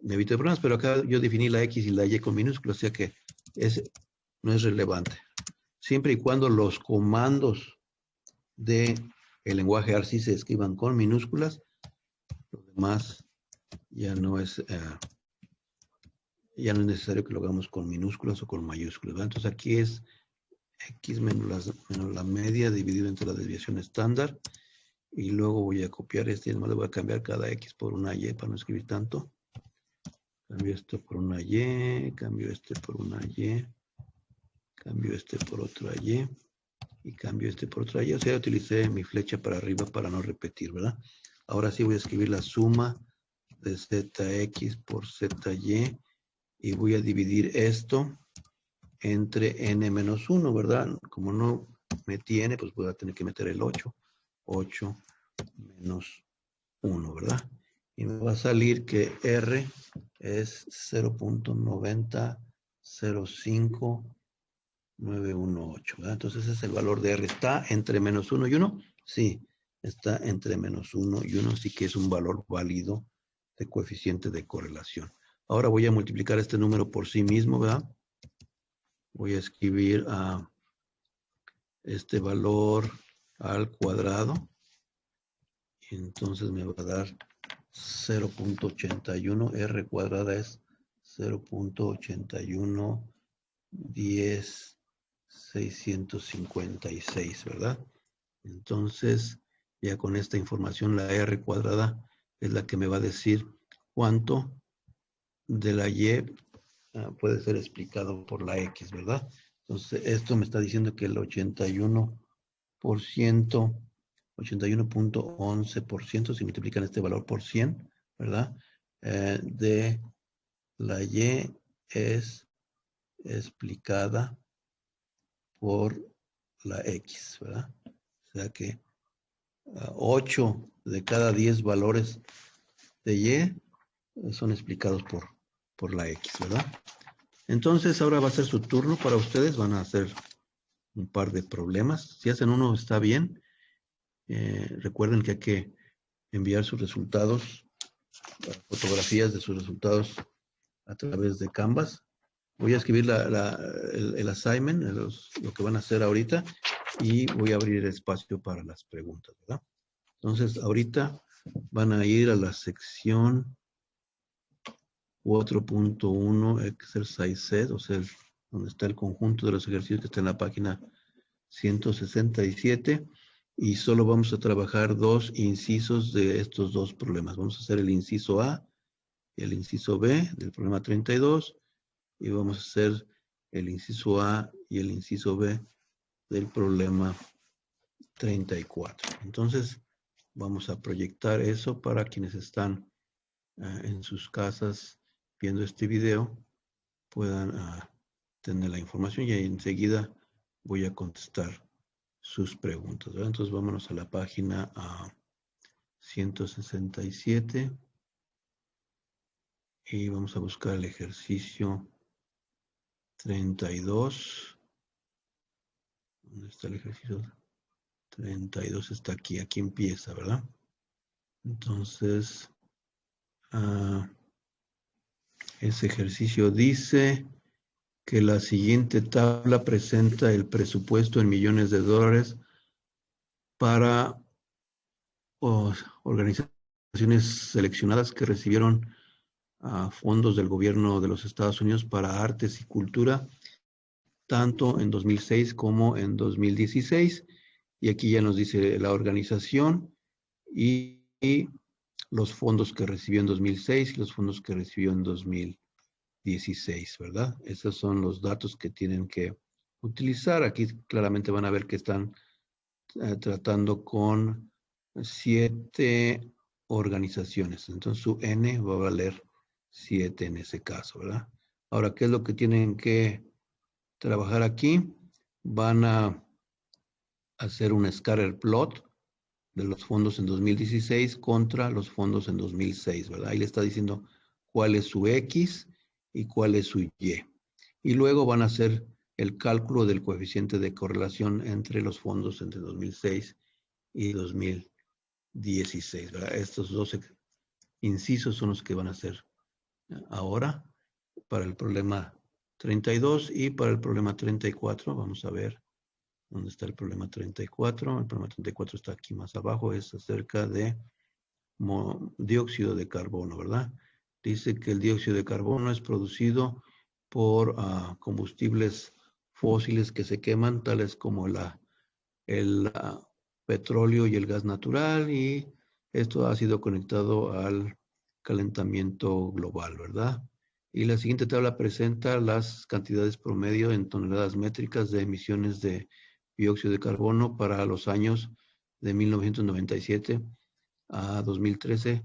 me evito problemas, pero acá yo definí la X y la Y con minúscula, o sea que no es relevante. Siempre y cuando los comandos del lenguaje ARSI se escriban con minúsculas, lo demás ya no es necesario que lo hagamos con minúsculas o con mayúsculas, ¿verdad? Entonces aquí es X menos la media dividido entre la desviación estándar. Y luego voy a copiar y además le voy a cambiar cada X por una Y para no escribir tanto. Cambio esto por una Y, cambio este por una Y, cambio este por otra Y y cambio este por otra Y. O sea, utilicé mi flecha para arriba para no repetir, ¿verdad? Ahora sí voy a escribir la suma de ZX por ZY y voy a dividir esto entre n menos 1, ¿verdad? Como no metí n, pues voy a tener que meter el 8. 8 menos 1, ¿verdad? Y me va a salir que R es 0.9005918, ¿verdad? Entonces ese es el valor de R. ¿Está entre menos 1 y 1? Sí, está entre menos 1 y 1, así que es un valor válido de coeficiente de correlación. Ahora voy a multiplicar este número por sí mismo, ¿verdad? Voy a escribir este valor al cuadrado. Y entonces me va a dar 0.81. R cuadrada es 0.8110.656, ¿verdad? Entonces, ya con esta información, la R cuadrada es la que me va a decir cuánto de la Y puede ser explicado por la X, ¿verdad? Entonces, esto me está diciendo que el 81.11%, si multiplican este valor por 100, ¿verdad? De la Y es explicada por la X, ¿verdad? O sea que 8 de cada 10 valores de Y son explicados por la X, ¿verdad? Entonces ahora va a ser su turno para ustedes, van a hacer un par de problemas. Si hacen uno está bien. Recuerden que hay que enviar sus resultados, fotografías de sus resultados a través de Canvas. Voy a escribir el assignment, lo que van a hacer ahorita, y voy a abrir espacio para las preguntas, ¿verdad? Entonces, ahorita van a ir a la sección 4.1 Exercise Set, o sea, donde está el conjunto de los ejercicios que está en la página 167, y solo vamos a trabajar 2 incisos de estos 2 problemas. Vamos a hacer el inciso A y el inciso B del problema 32, y vamos a hacer el inciso A y el inciso B del problema 34. Entonces, vamos a proyectar eso para quienes están en sus casas viendo este video, puedan tener la información y enseguida voy a contestar sus preguntas, ¿verdad? Entonces, vámonos a la página 167 y vamos a buscar el ejercicio 32. ¿Dónde está el ejercicio 32? Está aquí, aquí empieza, ¿verdad? Entonces, ese ejercicio dice que la siguiente tabla presenta el presupuesto en millones de dólares para organizaciones seleccionadas que recibieron fondos del gobierno de los Estados Unidos para artes y cultura, tanto en 2006 como en 2016, Y aquí ya nos dice la organización y los fondos que recibió en 2006 y los fondos que recibió en 2016, ¿verdad? Esos son los datos que tienen que utilizar. Aquí claramente van a ver que están tratando con 7 organizaciones. Entonces su N va a valer 7 en ese caso, ¿verdad? Ahora, ¿qué es lo que tienen que trabajar aquí? Van a hacer un scatter plot de los fondos en 2016 contra los fondos en 2006, ¿verdad? Ahí le está diciendo cuál es su X y cuál es su Y. Y luego van a hacer el cálculo del coeficiente de correlación entre los fondos entre 2006 y 2016, ¿verdad? Estos dos incisos son los que van a hacer ahora para el problema 32 y para el problema 34. Vamos a ver dónde está el problema 34. El problema 34 está aquí más abajo, es acerca de dióxido de carbono, ¿verdad? Dice que el dióxido de carbono es producido por combustibles fósiles que se queman, tales como el petróleo y el gas natural, y esto ha sido conectado al calentamiento global, ¿verdad? Y la siguiente tabla presenta las cantidades promedio en toneladas métricas de emisiones de dióxido de carbono para los años de 1997 a 2013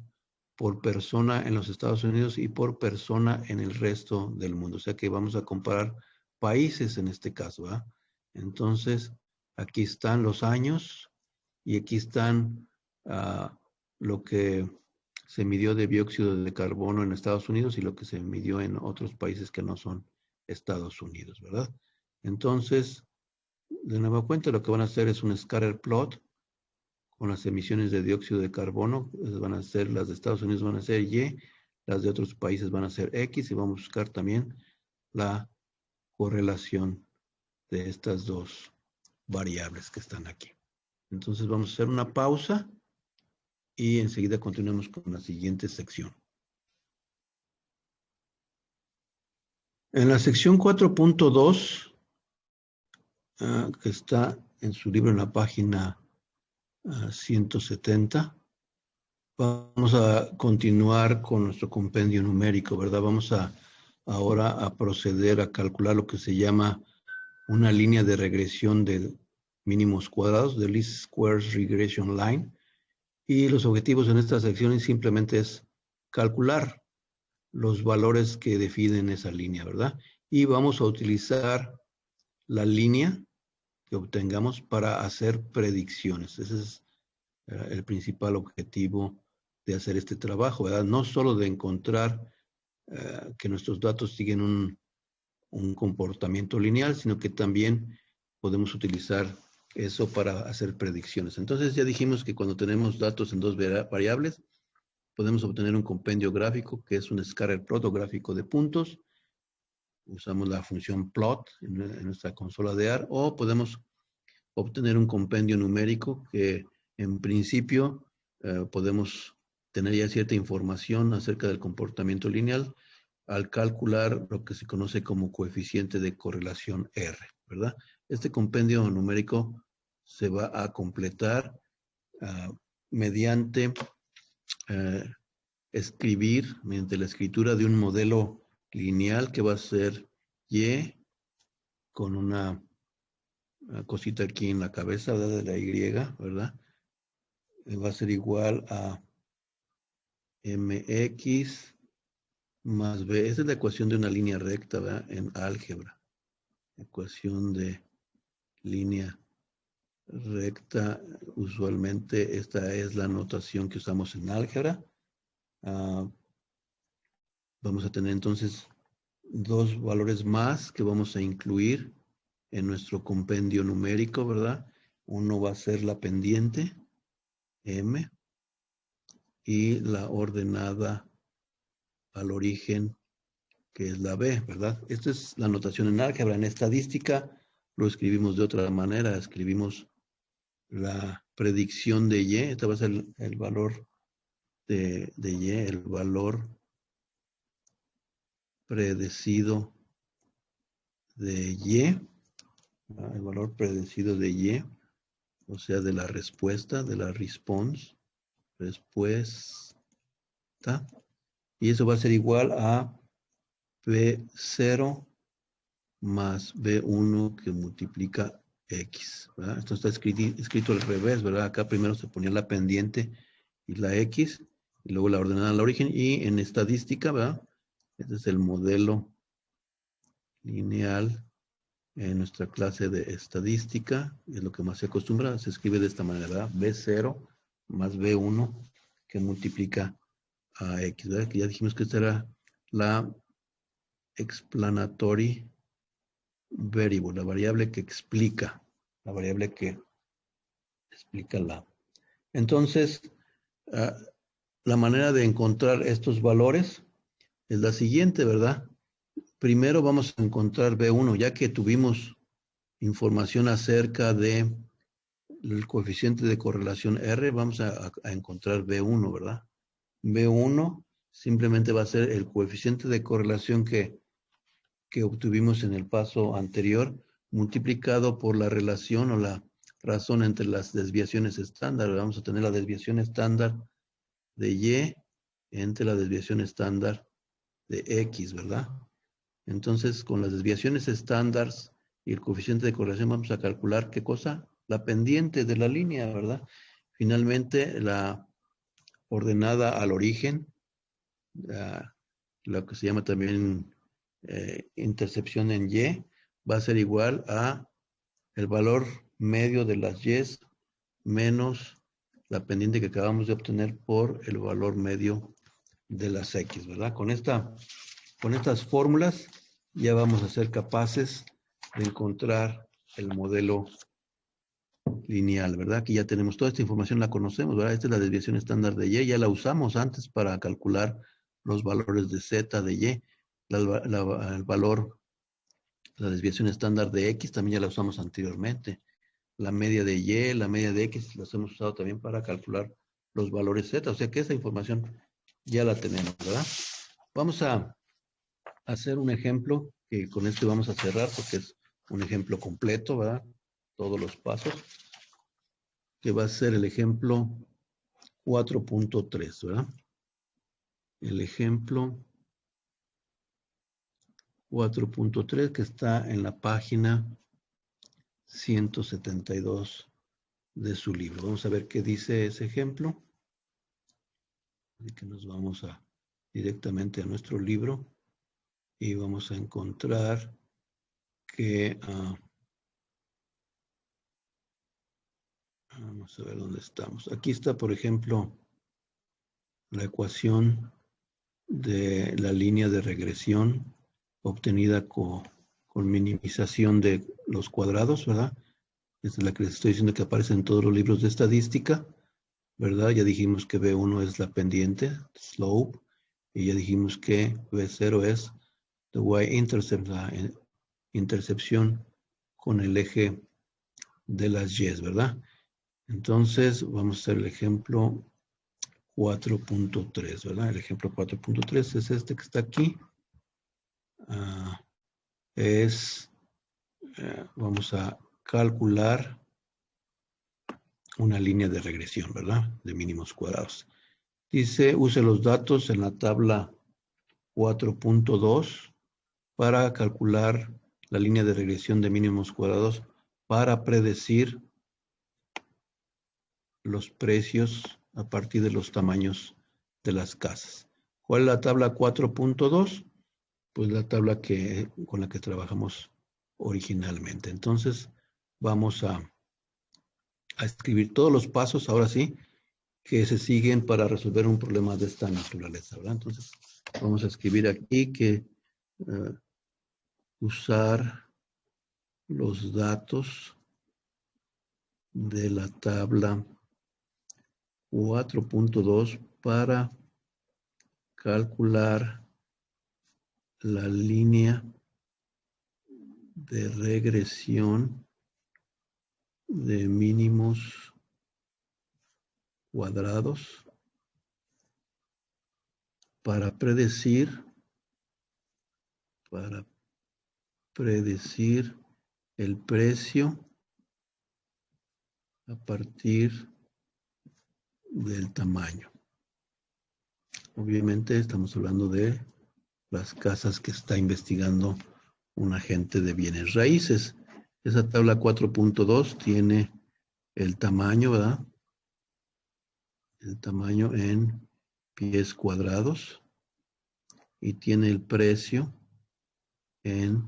por persona en los Estados Unidos y por persona en el resto del mundo. O sea que vamos a comparar países en este caso, ¿verdad? Entonces, aquí están los años y aquí están lo que se midió de dióxido de carbono en Estados Unidos y lo que se midió en otros países que no son Estados Unidos, ¿verdad? Entonces, de nueva cuenta, lo que van a hacer es un scatter plot con las emisiones de dióxido de carbono. Van a ser, las de Estados Unidos van a ser Y, las de otros países van a ser X, y vamos a buscar también la correlación de estas dos variables que están aquí. Entonces vamos a hacer una pausa y enseguida continuamos con la siguiente sección. En la sección 4.2, que está en su libro en la página 170, vamos a continuar con nuestro compendio numérico, ¿verdad? Vamos ahora a proceder a calcular lo que se llama una línea de regresión de mínimos cuadrados, de least squares regression line. Y los objetivos en esta sección simplemente es calcular los valores que definen esa línea, ¿verdad? Y vamos a utilizar la línea que obtengamos para hacer predicciones. Ese es el principal objetivo de hacer este trabajo, ¿verdad? No solo de encontrar que nuestros datos siguen un comportamiento lineal, sino que también podemos utilizar eso para hacer predicciones. Entonces ya dijimos que cuando tenemos datos en dos variables, podemos obtener un compendio gráfico que es un scatter plot o gráfico de puntos. Usamos la función plot en nuestra consola de R, o podemos obtener un compendio numérico que en principio podemos tener ya cierta información acerca del comportamiento lineal al calcular lo que se conoce como coeficiente de correlación R, ¿verdad? Este compendio numérico se va a completar mediante mediante la escritura de un modelo lineal que va a ser Y con una cosita aquí en la cabeza, ¿verdad? De la Y, ¿verdad? Va a ser igual a mx más b. Esa es la ecuación de una línea recta, ¿verdad? En álgebra. Ecuación de línea recta. Usualmente esta es la notación que usamos en álgebra. Vamos a tener entonces dos valores más que vamos a incluir en nuestro compendio numérico, ¿verdad? Uno va a ser la pendiente, M, y la ordenada al origen, que es la B, ¿verdad? Esta es la notación en álgebra. En estadística lo escribimos de otra manera. Escribimos la predicción de Y. Este va a ser el valor de Y, el valor predecido de Y, el valor predecido de Y o sea, de la respuesta, de la respuesta, y eso va a ser igual a B0 más B1 que multiplica X, ¿verdad? Esto está escrito al revés, ¿verdad? Acá primero se ponía la pendiente y la X, y luego la ordenada al origen, y en estadística, ¿verdad? Este es el modelo lineal en nuestra clase de estadística, es lo que más se acostumbra, se escribe de esta manera, ¿verdad? B0 más B1 que multiplica a X, ¿verdad? Que ya dijimos que esta era la explanatory variable, la variable que explica, la variable que explica la. Entonces, la manera de encontrar estos valores es la siguiente, ¿verdad? Primero vamos a encontrar B1, ya que tuvimos información acerca de el coeficiente de correlación R, vamos a encontrar B1, ¿verdad? B1 simplemente va a ser el coeficiente de correlación que obtuvimos en el paso anterior, multiplicado por la relación o la razón entre las desviaciones estándar. Vamos a tener la desviación estándar de Y entre la desviación estándar de X, ¿verdad? Entonces, con las desviaciones estándar y el coeficiente de correlación vamos a calcular ¿qué cosa? La pendiente de la línea, ¿verdad? Finalmente, la ordenada al origen, lo que se llama también intercepción en Y, va a ser igual a el valor medio de las Y menos la pendiente que acabamos de obtener por el valor medio de las X, ¿verdad? Con estas fórmulas ya vamos a ser capaces de encontrar el modelo lineal, ¿verdad? Aquí ya tenemos toda esta información, la conocemos, ¿verdad? Esta es la desviación estándar de Y, ya la usamos antes para calcular los valores de Z, de Y. El valor, la desviación estándar de X también ya la usamos anteriormente. La media de Y, la media de X, las hemos usado también para calcular los valores Z. O sea que esa información ya la tenemos, ¿verdad? Vamos a hacer un ejemplo, que con este vamos a cerrar porque es un ejemplo completo, ¿verdad? Todos los pasos, que va a ser el ejemplo 4.3, ¿verdad? El ejemplo 4.3 que está en la página 172 de su libro. Vamos a ver qué dice ese ejemplo. Así que nos vamos directamente a nuestro libro y vamos a encontrar que vamos a ver dónde estamos. Aquí está, por ejemplo, la ecuación de la línea de regresión obtenida con minimización de los cuadrados, ¿verdad? Esta es la que les estoy diciendo que aparece en todos los libros de estadística, ¿verdad? Ya dijimos que B1 es la pendiente, slope, y ya dijimos que B0 es the y-intercept, la intercepción con el eje de las Y, ¿verdad? Entonces, vamos a hacer el ejemplo 4.3, ¿verdad? El ejemplo 4.3 es este que está aquí. Vamos a calcular una línea de regresión, ¿verdad? De mínimos cuadrados. Dice, use los datos en la tabla 4.2 para calcular la línea de regresión de mínimos cuadrados para predecir los precios a partir de los tamaños de las casas. ¿Cuál es la tabla 4.2? Pues la tabla con la que trabajamos originalmente. Entonces, vamos a escribir todos los pasos, ahora sí, que se siguen para resolver un problema de esta naturaleza, ¿verdad? Entonces, vamos a escribir aquí que usar los datos de la tabla 4.2 para calcular la línea de regresión de mínimos cuadrados para predecir el precio a partir del tamaño. Obviamente estamos hablando de las casas que está investigando un agente de bienes raíces. Esa tabla 4.2 tiene el tamaño, ¿verdad? El tamaño en pies cuadrados y tiene el precio en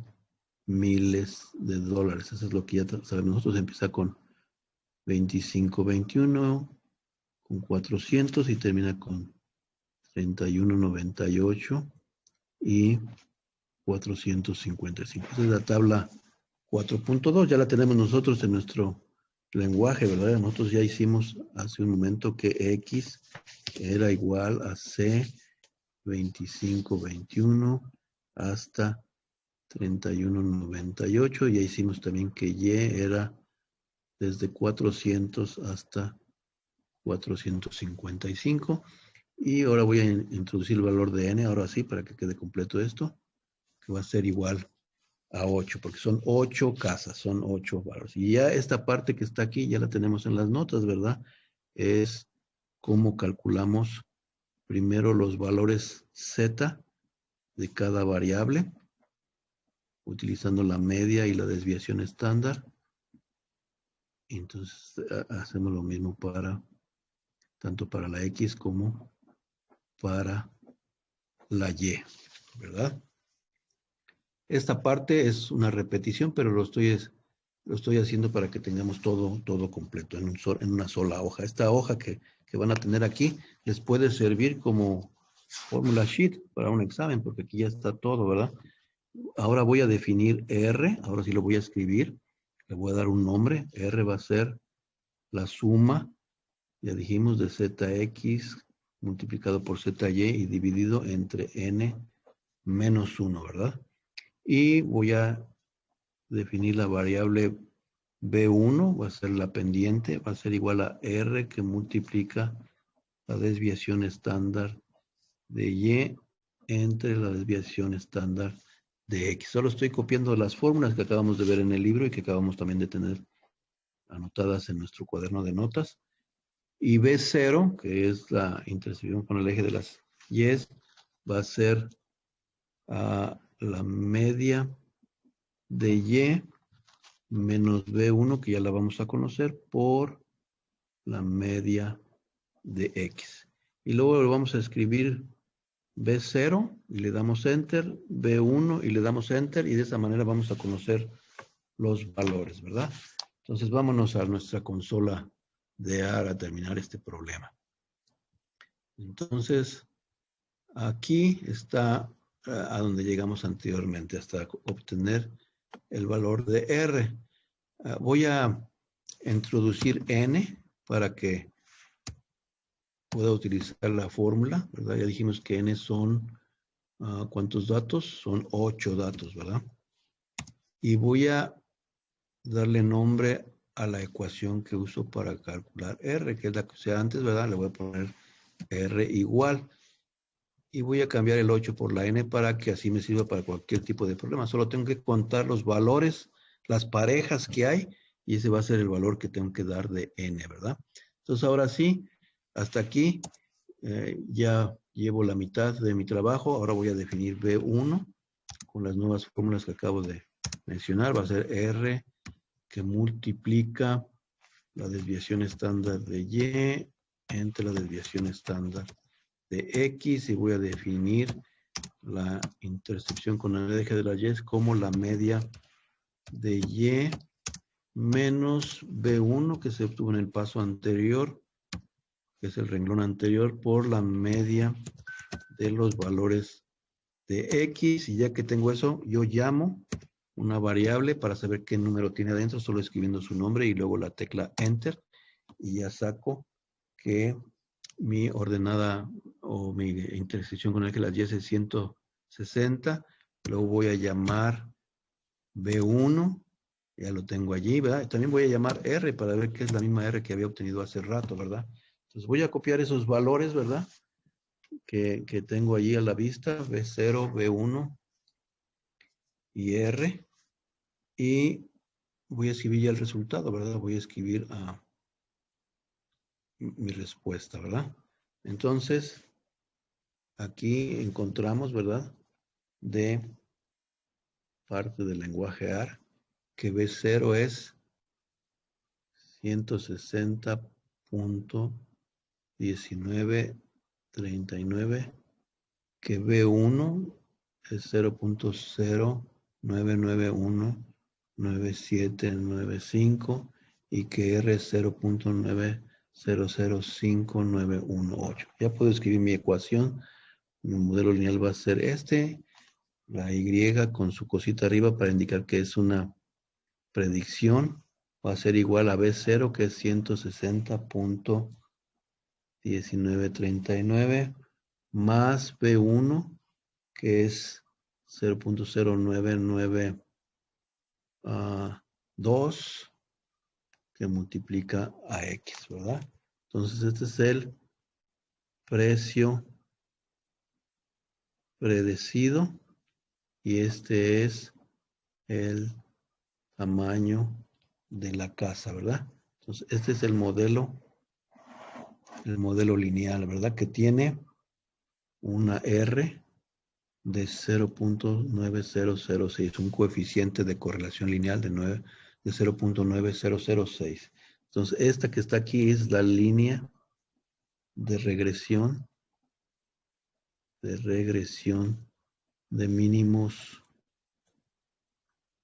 miles de dólares. Eso es lo que ya sabemos nosotros. Empieza con 25.21, con 400 y termina con 31.98 y 455. Esa es la tabla 4.2. Ya la tenemos nosotros en nuestro lenguaje, ¿verdad? Nosotros ya hicimos hace un momento que X era igual a C 25.21 hasta 31.98. Ya hicimos también que Y era desde 400 hasta 455. Y ahora voy a introducir el valor de N, ahora sí, para que quede completo esto, que va a ser igual a 8, porque son 8 casas, son 8 valores. Y ya esta parte que está aquí, ya la tenemos en las notas, ¿verdad? Es cómo calculamos primero los valores Z de cada variable, utilizando la media y la desviación estándar. Entonces, hacemos lo mismo para, tanto para la X como para la Y, ¿verdad? Esta parte es una repetición, pero lo estoy haciendo para que tengamos todo completo en una sola hoja. Esta hoja que van a tener aquí les puede servir como fórmula sheet para un examen, porque aquí ya está todo, ¿verdad? Ahora voy a definir R, ahora sí lo voy a escribir, le voy a dar un nombre. R va a ser la suma, ya dijimos, de ZX multiplicado por ZY y dividido entre N menos 1, ¿verdad? Y voy a definir la variable B1, va a ser la pendiente, va a ser igual a R que multiplica la desviación estándar de Y entre la desviación estándar de X. Solo estoy copiando las fórmulas que acabamos de ver en el libro y que acabamos también de tener anotadas en nuestro cuaderno de notas. Y B0, que es la intersección con el eje de las Y's, va a ser la media de Y menos B1, que ya la vamos a conocer, por la media de X. Y luego lo vamos a escribir B0 y le damos Enter, B1 y le damos Enter, y de esa manera vamos a conocer los valores, ¿verdad? Entonces vámonos a nuestra consola de R a terminar este problema. Entonces, aquí está a donde llegamos anteriormente, hasta obtener el valor de R. Voy a introducir N para que pueda utilizar la fórmula, ¿verdad? Ya dijimos que N son, ¿cuántos datos? Son 8 datos, ¿verdad? Y voy a darle nombre a la ecuación que uso para calcular R, que es la que usé antes, ¿verdad? Le voy a poner R igual. Y voy a cambiar el 8 por la N para que así me sirva para cualquier tipo de problema. Solo tengo que contar los valores, las parejas que hay, y ese va a ser el valor que tengo que dar de N, ¿verdad? Entonces ahora sí, hasta aquí ya llevo la mitad de mi trabajo. Ahora voy a definir B1 con las nuevas fórmulas que acabo de mencionar. Va a ser R que multiplica la desviación estándar de Y entre la desviación estándar de X, y voy a definir la intersección con el eje de la Y como la media de Y menos B1 que se obtuvo en el paso anterior, que es el renglón anterior, por la media de los valores de X. Y ya que tengo eso, yo llamo una variable para saber qué número tiene adentro, solo escribiendo su nombre y luego la tecla Enter, y ya saco que mi ordenada o mi intersección con el eje de las Y es 160. Luego voy a llamar B1, ya lo tengo allí, ¿verdad? También voy a llamar R para ver qué es la misma R que había obtenido hace rato, ¿verdad? Entonces voy a copiar esos valores, ¿verdad? Que tengo allí a la vista, B0, B1 y R. Y voy a escribir ya el resultado, ¿verdad? Voy a escribir mi respuesta, ¿verdad? Entonces, aquí encontramos, ¿verdad? De parte del lenguaje AR, que B0 es 160.1939, que B1 es 0.099199795 y que R es 0.9005918. Ya puedo escribir mi ecuación. Mi modelo lineal va a ser este, la Y con su cosita arriba para indicar que es una predicción. Va a ser igual a B0, que es 160.1939, más B1, que es 0.0992, que multiplica a X, ¿verdad? Entonces, este es el precio predecido y este es el tamaño de la casa, ¿verdad? Entonces, este es el modelo lineal, ¿verdad? Que tiene una R de 0.9006, un coeficiente de correlación lineal de 0.9006. Entonces, esta que está aquí es la línea de regresión de mínimos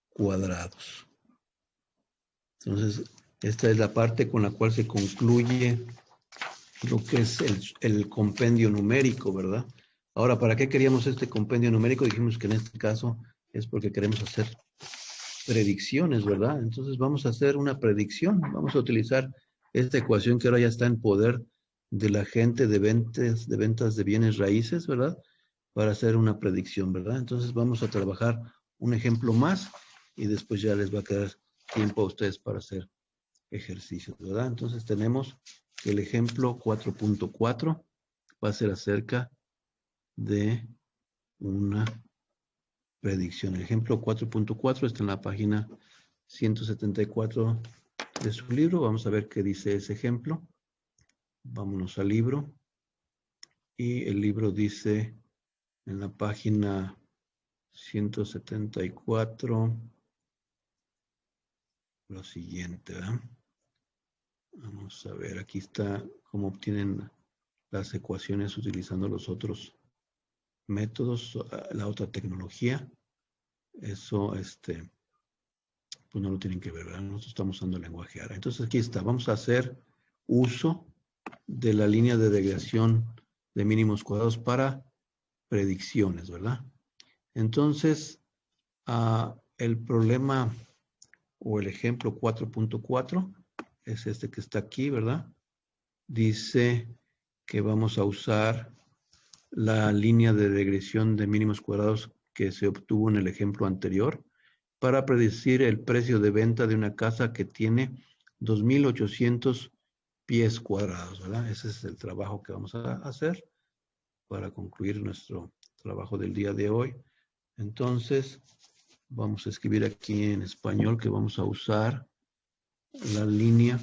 cuadrados. Entonces, esta es la parte con la cual se concluye lo que es el compendio numérico, ¿verdad? Ahora, ¿para qué queríamos este compendio numérico? Dijimos que en este caso es porque queremos hacer predicciones, ¿verdad? Entonces vamos a hacer una predicción. Vamos a utilizar esta ecuación que ahora ya está en poder de la gente de ventas de bienes raíces, ¿verdad? Para hacer una predicción, ¿verdad? Entonces vamos a trabajar un ejemplo más y después ya les va a quedar tiempo a ustedes para hacer ejercicios, ¿verdad? Entonces tenemos que el ejemplo 4.4 va a ser acerca de una predicción. El ejemplo 4.4 está en la página 174 de su libro. Vamos a ver qué dice ese ejemplo. Vámonos al libro. Y el libro dice en la página 174 lo siguiente, ¿verdad? Vamos a ver, aquí está cómo obtienen las ecuaciones utilizando los otros métodos, la otra tecnología. Eso, pues no lo tienen que ver, ¿verdad? Nosotros estamos usando el lenguaje ARA. Entonces aquí está, vamos a hacer uso de la línea de regresión de mínimos cuadrados para predicciones, ¿verdad? Entonces, el problema o el ejemplo 4.4 es este que está aquí, ¿verdad? Dice que vamos a usar la línea de regresión de mínimos cuadrados que se obtuvo en el ejemplo anterior para predecir el precio de venta de una casa que tiene 2.800 pies cuadrados, ¿verdad? Ese es el trabajo que vamos a hacer para concluir nuestro trabajo del día de hoy. Entonces, vamos a escribir aquí en español que vamos a usar la línea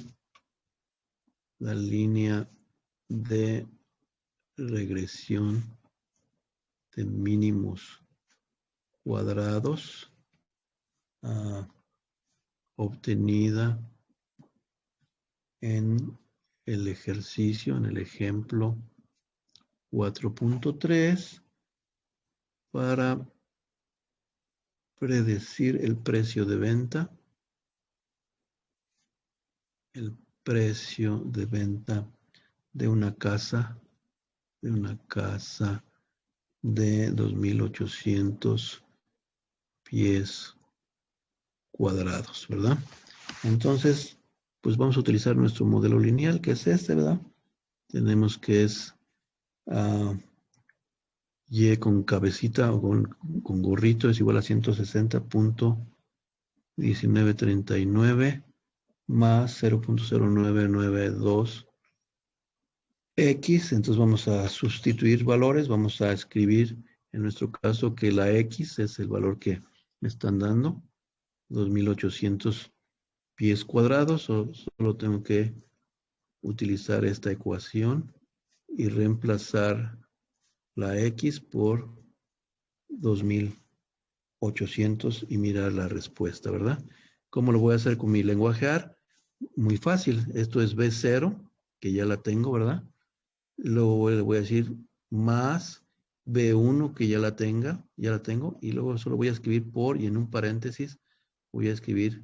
de regresión de mínimos cuadrados obtenida en el ejercicio, en el ejemplo 4.3 para predecir el precio de venta. El precio de venta de una casa de 2.800 pies cuadrados, ¿verdad? Entonces, pues vamos a utilizar nuestro modelo lineal, que es este, ¿verdad? Tenemos que es Y con cabecita o con gorrito es igual a 160.1939 más 0.0992 X. Entonces vamos a sustituir valores, vamos a escribir en nuestro caso que la X es el valor que me están dando, 2.800 pies cuadrados, o solo tengo que utilizar esta ecuación y reemplazar la X por 2800 y mirar la respuesta, ¿verdad? ¿Cómo lo voy a hacer con mi lenguaje AR? Muy fácil. Esto es B0, que ya la tengo, ¿verdad? Luego le voy a decir más B1, que ya la tengo, y luego solo voy a escribir por, y en un paréntesis voy a escribir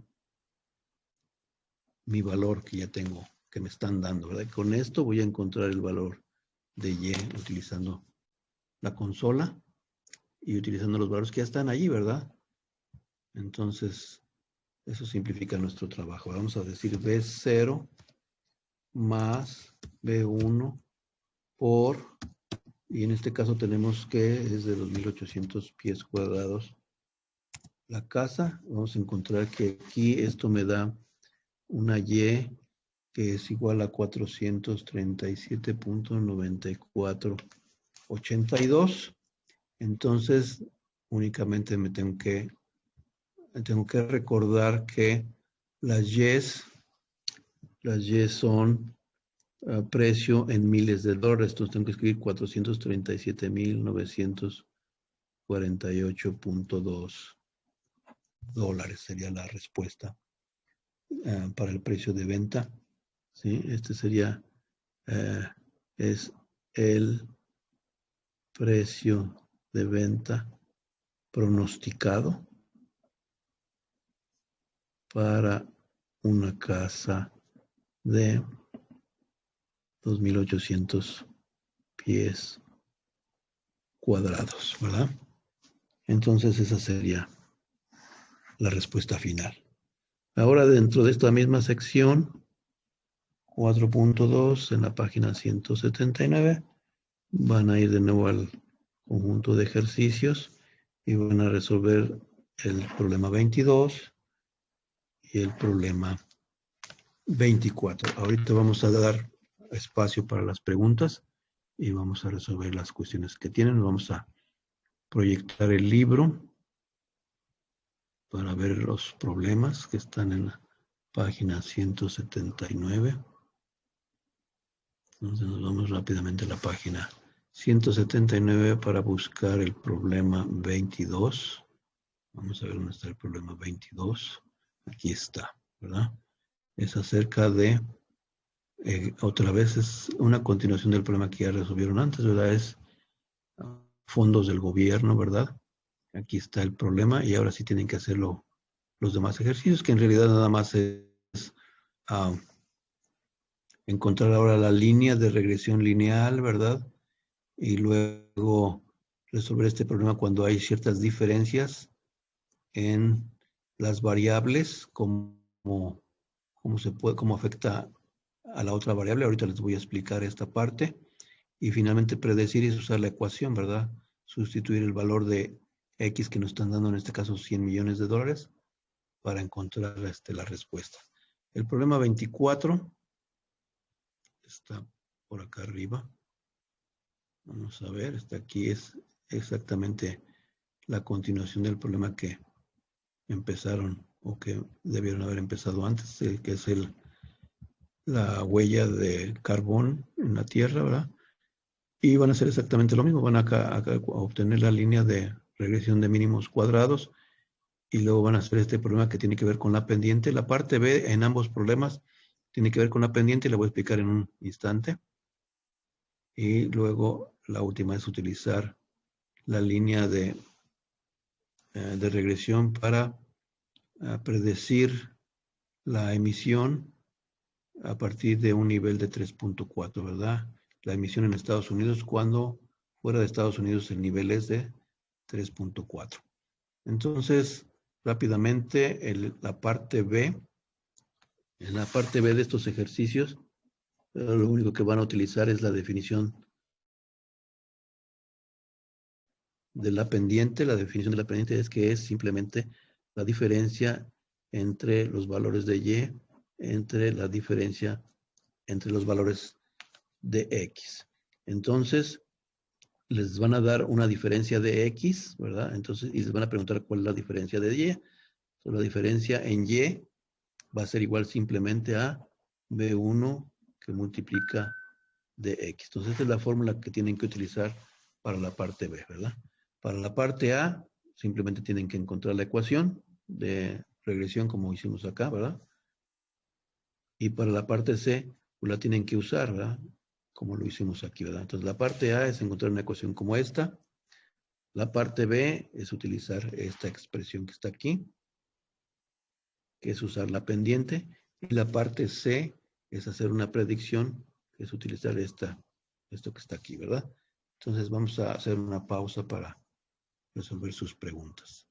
mi valor que ya tengo, que me están dando, ¿verdad? Con esto voy a encontrar el valor de Y utilizando la consola y utilizando los valores que ya están allí, ¿verdad? Entonces, eso simplifica nuestro trabajo. Vamos a decir B0 más B1 por, y en este caso tenemos que es de 2.800 pies cuadrados la casa. Vamos a encontrar que aquí esto me da una Y que es igual a 437.9482. Entonces, únicamente me tengo que recordar que las Y son precio en miles de dólares. Entonces tengo que escribir 437.948.2 dólares sería la respuesta para el precio de venta. ¿Sí? Este sería, es el precio de venta pronosticado para una casa de 2.800 pies cuadrados, ¿verdad? Entonces esa sería la respuesta final. Ahora dentro de esta misma sección 4.2 en la página 179 van a ir de nuevo al conjunto de ejercicios y van a resolver el problema 22 y el problema 24. Ahorita vamos a dar espacio para las preguntas y vamos a resolver las cuestiones que tienen. Vamos a proyectar el libro para ver los problemas que están en la página 179. Entonces nos vamos rápidamente a la página 179 para buscar el problema 22. Vamos a ver dónde está el problema 22. Aquí está, ¿verdad? Es acerca de, otra vez es una continuación del problema que ya resolvieron antes, ¿verdad? Es fondos del gobierno, ¿verdad? Aquí está el problema y ahora sí tienen que hacerlo los demás ejercicios, que en realidad nada más es encontrar ahora la línea de regresión lineal, ¿verdad? Y luego resolver este problema cuando hay ciertas diferencias en las variables, cómo afecta a la otra variable. Ahorita les voy a explicar esta parte. Y finalmente predecir es usar la ecuación, ¿verdad? Sustituir el valor de X que nos están dando, en este caso 100 millones de dólares, para encontrar la respuesta. El problema 24 está por acá arriba. Vamos a ver, está aquí, es exactamente la continuación del problema que empezaron o que debieron haber empezado antes, que es la huella de carbón en la Tierra, ¿verdad? Y van a hacer exactamente lo mismo, van a obtener la línea de regresión de mínimos cuadrados y luego van a hacer este problema que tiene que ver con la pendiente. La parte B en ambos problemas tiene que ver con la pendiente y la voy a explicar en un instante. Y luego la última es utilizar la línea de regresión para predecir la emisión a partir de un nivel de 3.4, ¿verdad? La emisión en Estados Unidos, cuando fuera de Estados Unidos el nivel es de 3.4. Entonces, rápidamente, la parte B, en la parte B de estos ejercicios, lo único que van a utilizar es la definición de la pendiente. La definición de la pendiente es que es simplemente la diferencia entre los valores de Y, entre la diferencia entre los valores de X. Entonces, les van a dar una diferencia de X, ¿verdad? Entonces, y les van a preguntar cuál es la diferencia de Y. Entonces, la diferencia en Y va a ser igual simplemente a B1, que multiplica dx. Entonces, esta es la fórmula que tienen que utilizar para la parte B, ¿verdad? Para la parte A, simplemente tienen que encontrar la ecuación de regresión como hicimos acá, ¿verdad? Y para la parte C, pues la tienen que usar, ¿verdad? Como lo hicimos aquí, ¿verdad? Entonces, la parte A es encontrar una ecuación como esta. La parte B es utilizar esta expresión que está aquí, que es usar la pendiente. Y la parte C es hacer una predicción, que es utilizar esto que está aquí, ¿verdad? Entonces, vamos a hacer una pausa para resolver sus preguntas.